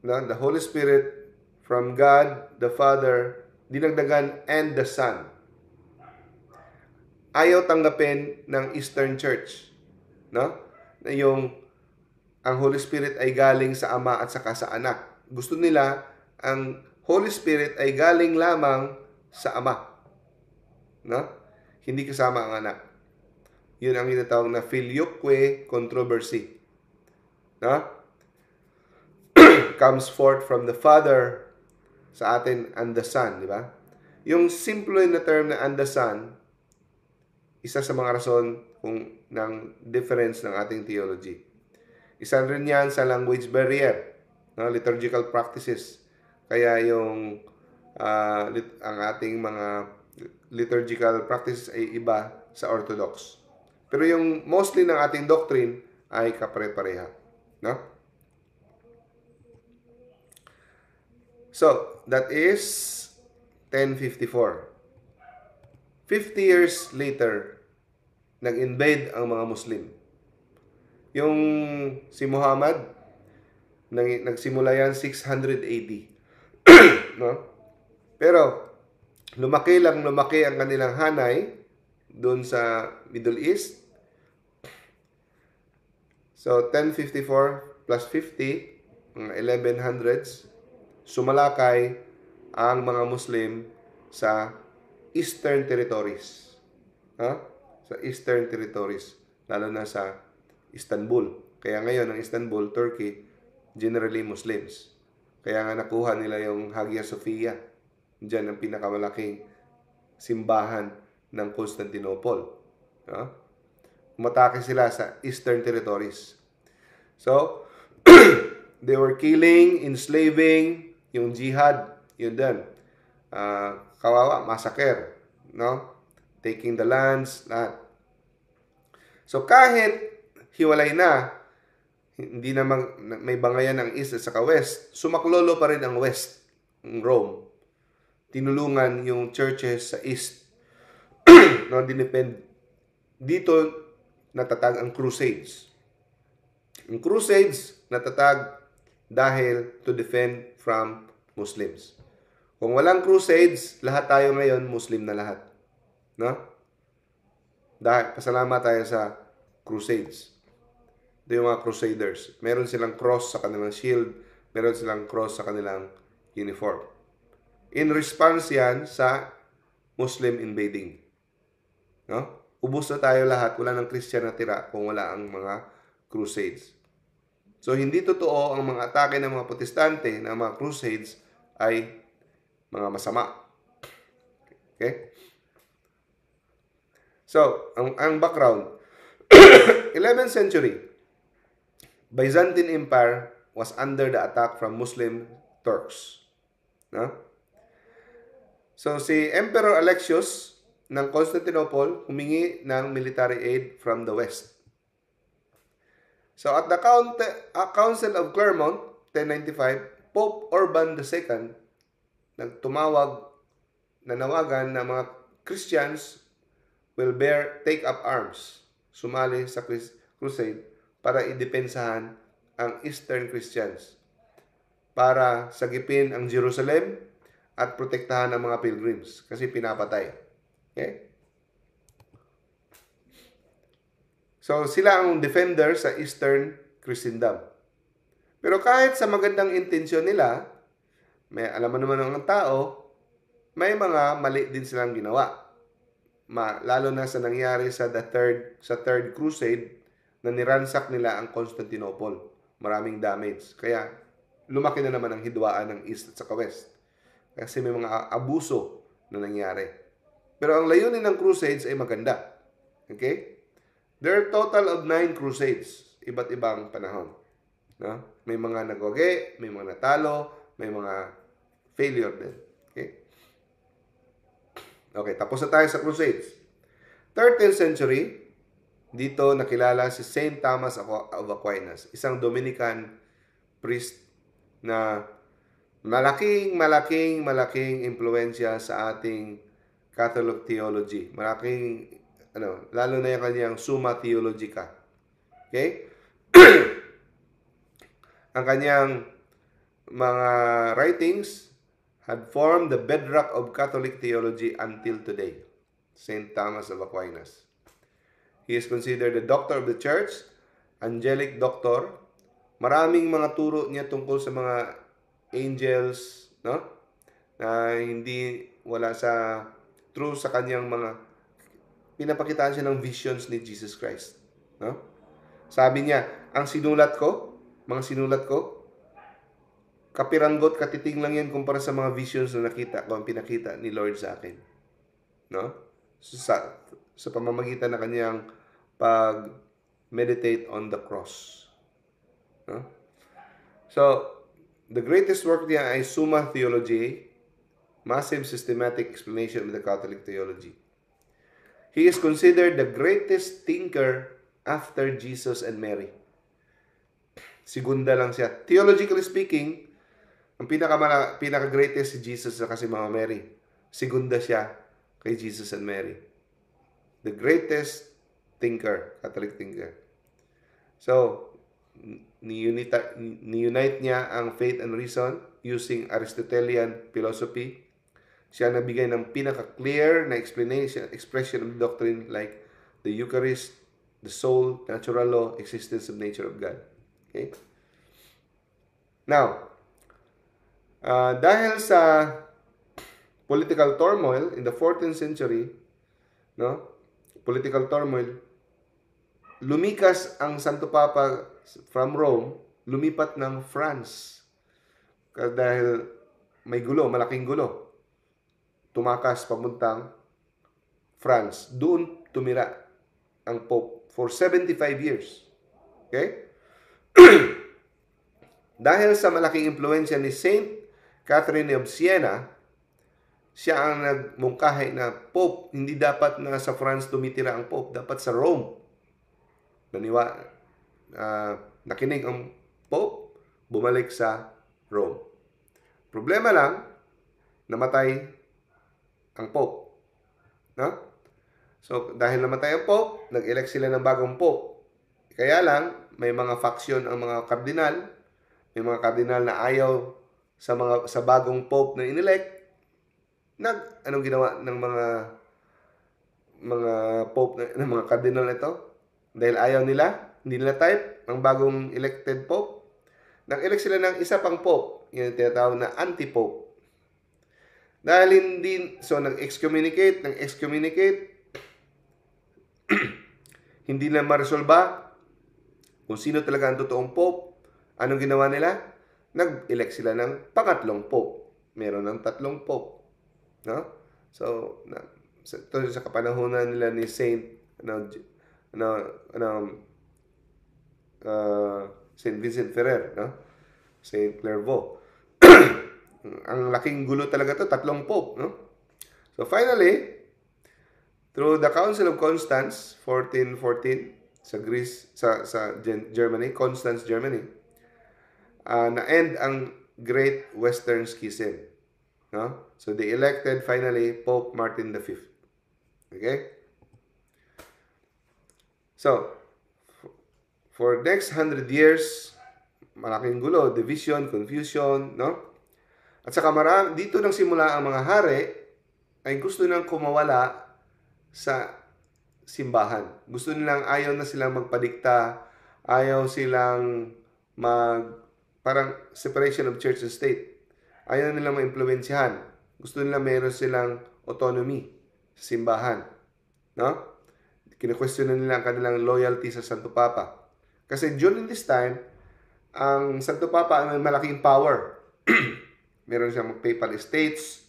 no? The Holy Spirit from God the Father, dinagdagan and the Son. Ayaw tanggapin ng Eastern Church, no? Na ang Holy Spirit ay galing sa Ama at saka sa Anak. Gusto nila ang Holy Spirit ay galing lamang sa Ama, no? Hindi kasama ang Anak. Yun ang tinatawag na filioque controversy, no? Comes forth from the Father sa atin and the Son, di ba? Yung simple na term na and the Son, isa sa mga rason ng difference ng ating theology. Isa rin yan sa language barrier, no? Liturgical practices. Kaya ang ating mga liturgical practices ay iba sa Orthodox. Pero yung mostly ng ating doctrine ay kapare-pareha, no? So, that is 1054. 50 years later, nag-invade ang mga Muslim. Yung si Muhammad, nagsimula yan 680. No? Pero, lumaki ang kanilang hanay doon sa Middle East. So, 1054 plus 50, mga 1100s, sumalakay ang mga Muslim sa Eastern Territories. Sa Eastern Territories, lalo na sa Istanbul. Kaya ngayon, ang Istanbul, Turkey, generally Muslims. Kaya nga nakuha nila yung Hagia Sophia. Diyan ang pinakamalaking simbahan ng Constantinople. Umatake sila sa Eastern Territories. So, they were killing, enslaving, yung jihad, yun din. Kawawa, massacre, no? Taking the lands, lahat. So, kahit hiwalay na, hindi na may bangayan ang East at saka West, sumaklolo pa rin ang West, ang Rome. Tinulungan yung churches sa East. No, dinepend. Dito, natatag ang Crusades. Ang Crusades, natatag dahil to defend from Muslims. Kung walang Crusades, lahat tayo ngayon, Muslim na lahat. No? Dahil, pasalamat tayo sa Crusades. Ito yung mga Crusaders. Meron silang cross sa kanilang shield. Meron silang cross sa kanilang uniform. In response yan sa Muslim invading. No? Ubus na tayo lahat. Wala ng Christian na tira kung wala ang mga Crusades. So, hindi totoo ang mga atake ng mga Protestante ng mga Crusades ay mga masama. Okay? So, ang background. 11th century, Byzantine Empire was under the attack from Muslim Turks. No? So, si Emperor Alexius ng Constantinople humingi ng military aid from the West. So, at the Council of Clermont, 1095, Pope Urban II nanawagan na mga Christians will take up arms, sumali sa crusade para idepensahan ang Eastern Christians, para sagipin ang Jerusalem at protektahan ang mga pilgrims kasi pinapatay. Okay? So, sila ang defender sa Eastern Christendom. Pero kahit sa magandang intensyon nila, may alam naman ng tao, may mga mali din silang ginawa. Lalo na sa nangyari sa third crusade na niransak nila ang Constantinople. Maraming damage. Kaya lumaki na naman ang hidwaan ng East at saka West. Kasi may mga abuso na nangyari. Pero ang layunin ng crusades ay maganda. Okay? There are total of 9 crusades. Iba't ibang panahon. No? May mga nagwagi, may mga natalo, may mga failure din. Okay? Okay, tapos na tayo sa Crusades. 13th century, dito nakilala si Saint Thomas of Aquinas, isang Dominican priest na malaking impluensya sa ating Catholic theology. Lalo na yung kanyang Summa Theologica. Okay? Ang kanyang mga writings had formed the bedrock of Catholic theology until today. Saint Thomas of Aquinas. He is considered the doctor of the church, angelic doctor. Maraming mga turo niya tungkol sa mga angels, no? Na hindi wala sa true sa kanyang mga pinapakitaan siya ng visions ni Jesus Christ, no? Sabi niya, mga sinulat ko, kapiranggot, katiting lang yan kumpara sa mga visions na nakita ko, ang pinakita ni Lord sa akin. No? Sa pamamagitan ng kanyang pag-meditate on the cross. No? So, the greatest work niya ay Summa Theologiae, massive systematic explanation of the Catholic theology. He is considered the greatest thinker after Jesus and Mary. Segunda lang siya. Theologically speaking, ang pinaka-greatest si Jesus at si Mama Mary. Segunda siya kay Jesus and Mary. The greatest thinker, Catholic thinker. So, ni-unite niya ang faith and reason using Aristotelian philosophy Siya nagbigay ng pinaka-clear na expression of doctrine like the Eucharist, the soul, natural law, existence of nature of God. Okay? Now, dahil sa political turmoil in the 14th century, no? Political turmoil, lumikas ang Santo Papa from Rome, lumipat ng France. Dahil may gulo, malaking gulo. Tumakas pamuntang France. Doon tumira ang Pope for 75 years. Okay? Dahil sa malaking impluensya ni Saint Catherine of Siena, siya ang nagmungkahi na Pope, hindi dapat na sa France tumitira ang Pope, dapat sa Rome. Nakinig ang Pope, bumalik sa Rome. Problema lang, namatay ang Pope. No? So, dahil namatay ang Pope, nag-elect sila ng bagong Pope. Kaya lang, may mga faction ang mga kardinal, may mga kardinal na ayaw sa bagong Pope na inelect. Anong ginawa ng mga Pope, ng mga kardinal ito? Dahil ayaw nila, hindi nila type ang bagong elected Pope. Nag-elect sila ng isa pang Pope, yung tinatawag na anti-Pope. Dahil hindi, so nag-excommunicate, hindi na ma-resolba kung sino talaga ang totoong Pope. Anong ginawa nila? Nag-elect sila ng pangatlong Pope. Meron ng 3 Pope. No? So, ito sa kapanahunan nila ni Saint Saint Vincent Ferrer, no? Saint Clairvaux. Ang laking gulo talaga to, 3 Pope, no? So finally, through the Council of Constance 1414 sa Greece, sa Germany, Constance, Germany, na-end ang Great Western Schism. No? So they elected finally Pope Martin V. Okay? So, for next 100 years, malaking gulo, division, confusion, no? At saka dito nang simula ang mga hari ay gusto nang kumawala sa simbahan. Gusto nilang, ayaw na silang magpadikta, ayaw silang parang separation of church and state. Ayaw nilang maimpluwensyahan. Gusto nila meron silang autonomy sa simbahan. No? Kine-question nila ang kanilang loyalty sa Santo Papa. Kasi during this time, ang Santo Papa ay may malaking power. Meron siyang papal estates,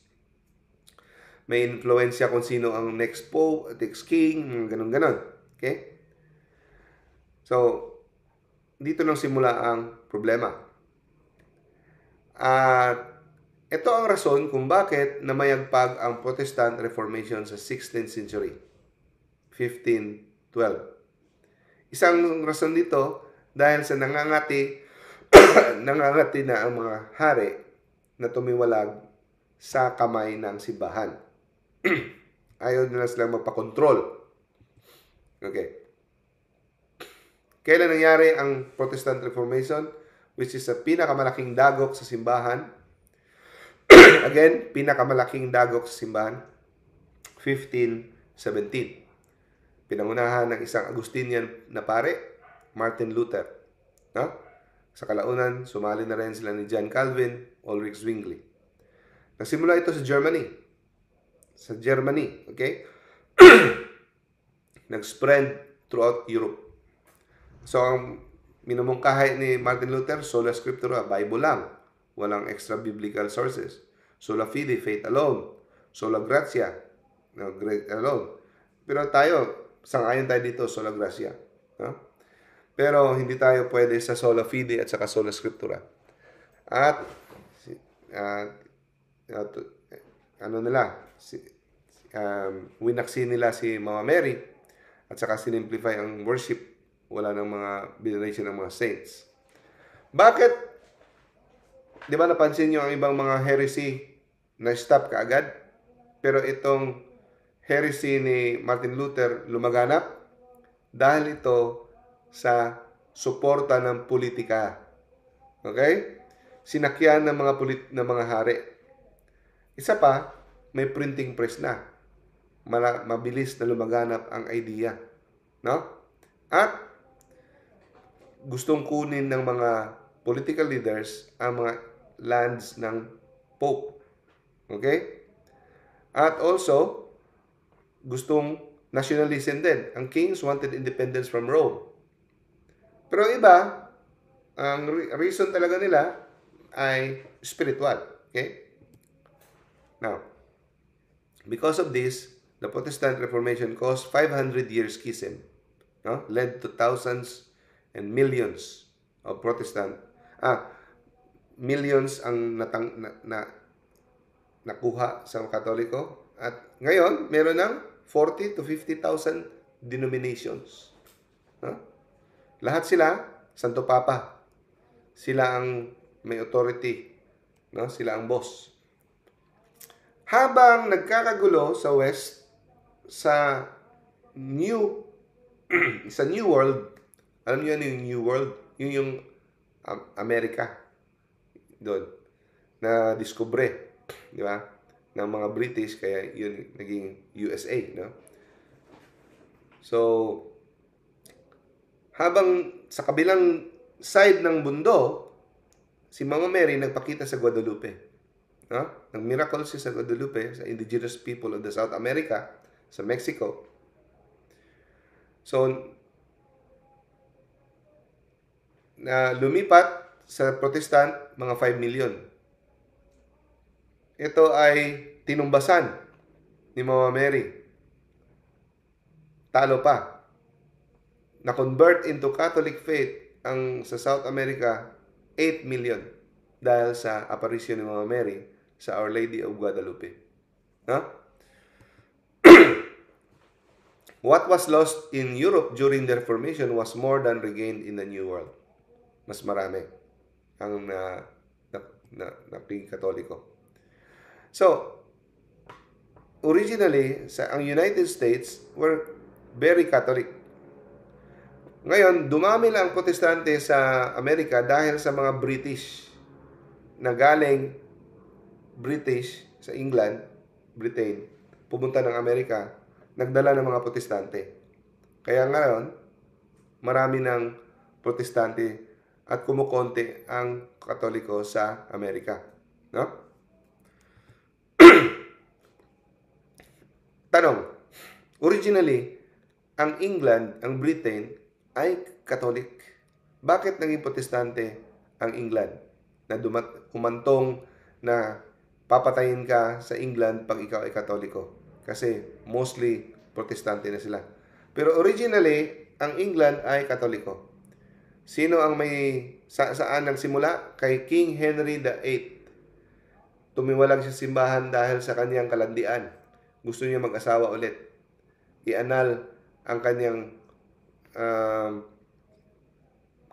may influensya kung sino ang next pope, next king, ganun-ganon. Okay? So, dito nang simula ang problema. At ito ang rason kung bakit namayagpag ang Protestant Reformation sa 16th century, 1512. Isang rason dito dahil sa nangangati na ang mga hari na tumiwalag sa kamay ng simbahan. Ayaw nila silang magpakontrol. Okay. Kailan nangyari ang Protestant Reformation, which is sa pinakamalaking dagok sa simbahan? Again, pinakamalaking dagok sa simbahan, 1517. Pinangunahan ng isang Agustinian na pare, Martin Luther. No? Sa kalaunan, sumali na rin sila ni John Calvin, Ulrich Zwingli. Nagsimula ito sa Germany. Okay? Nag-spread throughout Europe. So, ang minumungkahi ni Martin Luther, sola scriptura, Bible lang. Walang extra biblical sources. Sola fide, faith alone. Sola gratia, grace alone. Pero tayo, sangayon tayo dito, sola gratia. No? Pero hindi tayo pwede sa sola fide at saka sola scriptura. At winaksi nila si Mama Mary at saka sinimplify ang worship. Wala ng mga veneration ng mga saints. Bakit? Di ba napansin nyo ang ibang mga heresy na stop kaagad? Pero itong heresy ni Martin Luther lumaganap dahil ito sa suporta ng politika. Okay? Sinakyan ng mga hari. Isa pa, may printing press na. Mabilis na lumaganap ang idea. No? At gustong kunin ng mga political leaders ang mga lands ng Pope. Okay? At also, gustong nationalism din. Ang kings wanted independence from Rome. Pero iba, ang reason talaga nila ay spiritual. Okay? Now, because of this, the Protestant Reformation caused 500 years schism, no? Led to thousands and millions of millions ang nakuha sa Katoliko. At ngayon, meron ng 40 to 50,000 denominations. No? Lahat sila, Santo Papa. Sila ang may authority. No? Sila ang boss. Habang nagkakagulo sa West, sa New World, alam niyo yung New World? Yun yung Amerika. Doon. Na diskubre. Di ba? Ng mga British, kaya yun naging USA. No? So, habang sa kabilang side ng mundo, si Mama Mary nagpakita sa Guadalupe. No? Nag-miracle siya sa Guadalupe, sa indigenous people of the South America, sa Mexico. So, na lumipat sa Protestant, mga 5 million. Ito ay tinumbasan ni Mama Mary. Talo pa. Na-convert into Catholic faith ang sa South America, 8 million dahil sa apparition ni Mama Mary sa Our Lady of Guadalupe. No? What was lost in Europe during the Reformation was more than regained in the New World. Mas marami ang naging Katoliko. So, originally, ang United States were very Catholic. Ngayon, dumami lang ang Protestante sa Amerika dahil sa mga British na galing British sa England, Britain, pumunta ng Amerika, nagdala ng mga Protestante. Kaya ngayon, marami ng Protestante at kumukonti ang Katoliko sa Amerika. No? Tanong, originally, ang England, ang Britain, ay Katolik. Bakit naging Protestante ang England? Na humantong na papatayin ka sa England pag ikaw ay Katoliko. Kasi mostly Protestante na sila. Pero originally, ang England ay Katoliko. Sino ang saan nagsimula? Kay King Henry VIII. Tumiwalag siya simbahan dahil sa kanyang kalandian. Gusto niya mag-asawa ulit. Ianal ang kanyang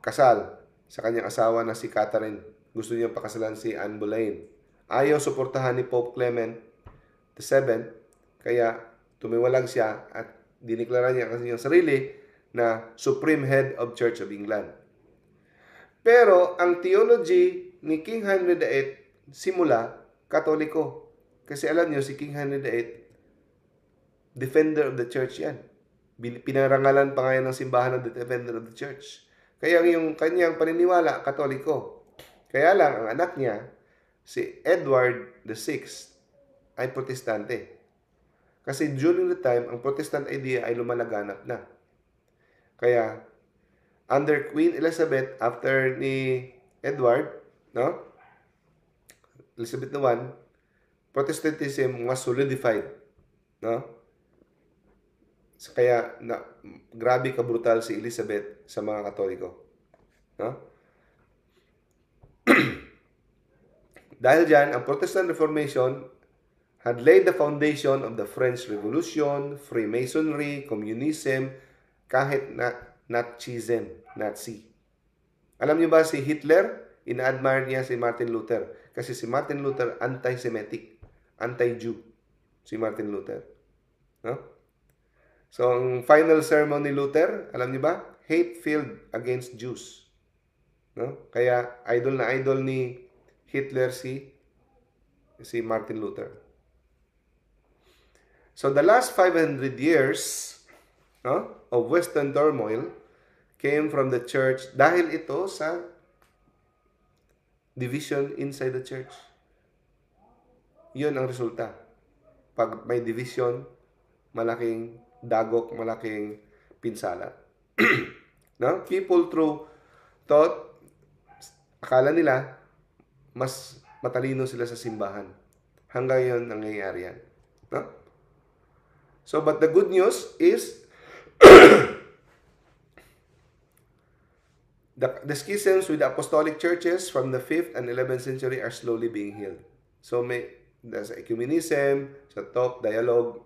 kasal sa kanyang asawa na si Catherine. Gusto niya pakasalan si Anne Boleyn. Ayaw suportahan ni Pope Clement VII, kaya tumiwalag siya at diniklara niya ang kanyang sarili na Supreme Head of Church of England. Pero ang theology ni King Henry VIII simula Katoliko. Kasi alam niyo, si King Henry VIII, defender of the church yan. Pinarangalan pa ngayon ng simbahan ng defender of the church. Kaya yung kanyang paniniwala, Katoliko. Kaya lang, ang anak niya, si Edward VI, ay Protestante. Kasi during the time, ang Protestant idea ay lumalaganap na. Kaya, under Queen Elizabeth, after ni Edward, no? Elizabeth I, Protestantism was solidified. No? Kaya, grabe ka brutal si Elizabeth sa mga Katoliko. No? Dahil dyan, ang Protestant Reformation had laid the foundation of the French Revolution, Freemasonry, Communism, kahit na Nazi. Alam niyo ba si Hitler, ina-admire niya si Martin Luther. Kasi si Martin Luther, anti-Semitic, anti-Jew. Si Martin Luther. No? So, ang final sermon ni Luther, alam niyo ba? Hate-filled against Jews. No? Kaya, idol na idol ni Hitler si Martin Luther. So the last 500 years, no, of Western turmoil came from the church dahil ito sa division inside the church. Yun ang resulta. Pag may division, malaking dagok, malaking pinsala. No? People thought, akala nila, mas matalino sila sa simbahan. Hanggang yun nangyayari yan. No? So, but the good news is, the schisms with the apostolic churches from the 5th and 11th century are slowly being healed. So, sa ecumenism, sa top dialogue,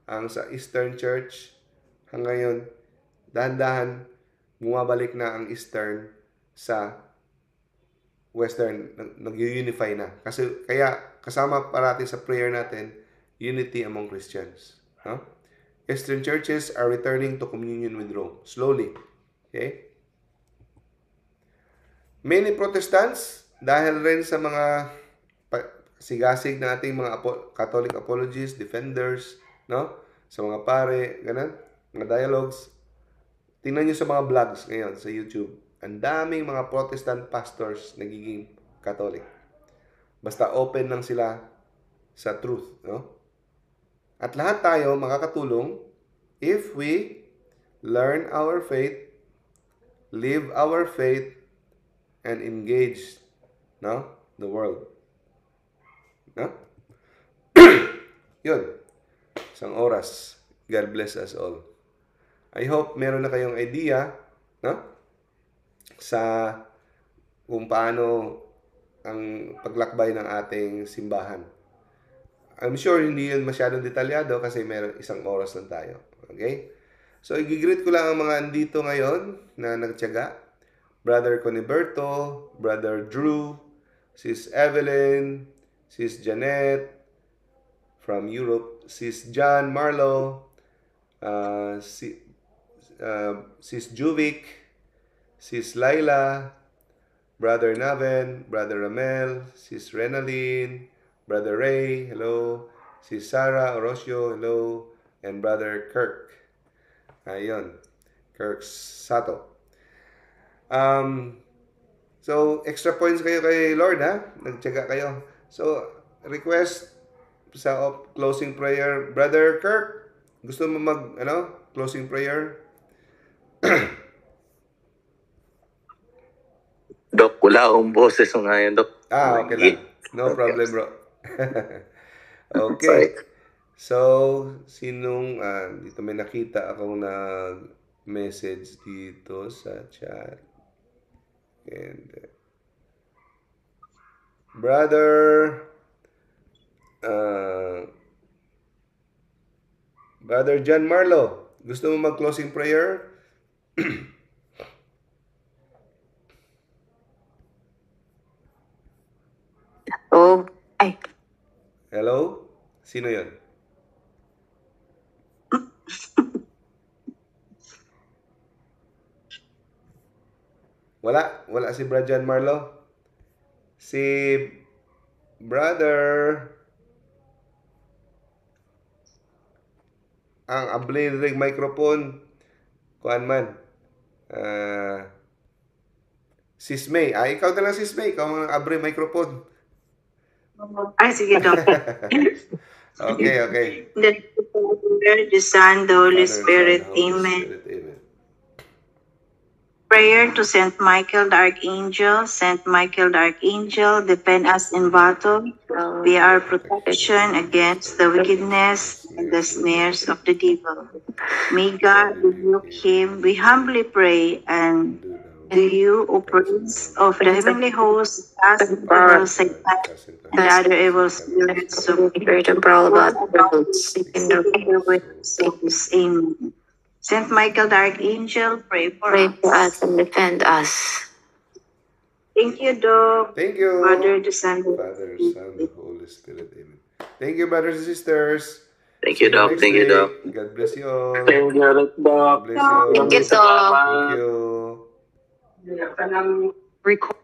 ang sa Eastern Church, hanggang ngayon, dahan-dahan, bumabalik na ang Eastern sa Western, nag-unify na. Kasi, kaya, kasama parati sa prayer natin, unity among Christians. No? Eastern churches are returning to communion with Rome, slowly. Okay? Many Protestants, dahil rin sa mga sigasig na ating mga Catholic apologists, defenders, no? Sa mga pare, ganun, mga dialogues. Tingnan nyo sa mga vlogs ngayon sa YouTube. Ang daming mga Protestant pastors nagiging Catholic. Basta open lang sila sa truth, no? At lahat tayo makakatulong if we learn our faith, live our faith, and engage, no, the world. No? Yun. Isang oras. God bless us all. I hope meron na kayong idea, no? Sa kung paano ang paglakbay ng ating simbahan. I'm sure hindi yun masyadong detalyado kasi meron isang oras lang tayo. Okay? So, i-greet ko lang ang mga andito ngayon na nagtiyaga. Brother Coniberto, Brother Drew, Sis Evelyn, Sis Janet from Europe, Sis John Marlo, Sis Juvic, Sis Laila, Brother Naven, Brother Ramel, Sis Renaline, Brother Ray, hello, Sis Sarah Orosio, hello, and Brother Kirk. Ayun, Kirk Sato. So, extra points kayo kay Lord, ha? Nagtiyaga kayo. So, request sa closing prayer. Brother Kirk, gusto mo closing prayer? Dok, wala akong boses ngayon, Dok. Okay lang. No problem, bro. Okay. So, sinong, dito may nakita akong nag-message dito sa chat. And, Brother John Marlo, gusto mo mag-closing prayer? Oh, ay. Hello? Sino yun? Wala si Brother John Marlo? Si Brother ang abli rig microphone kuan man. Sis May. Ikaw na lang, Sis May. Ikaw ang abri microphone. Ay, sige, Doc. Okay. The Father, the Son, the Holy Spirit. Amen. Prayer to Saint Michael the Archangel. Saint Michael the Archangel, defend us in battle. Be our protection against the wickedness and the snares of the devil. May God rebuke him, we humbly pray, and do you, O Prince of the heavenly host, cast evil Satan and the other evil spirits of Spirit and prowl about the world, seeking the Amen. Saint Michael the Archangel, pray for us. and defend us. Thank you, Doc. Thank you. Father, the Son, Father, Son, the Holy Spirit. Amen. Thank you, brothers and sisters. Thank you, Doc. Thank you, Doc. God bless you all. Thank you, Doc. God bless you all. Thank you, Doc. Thank you. Record.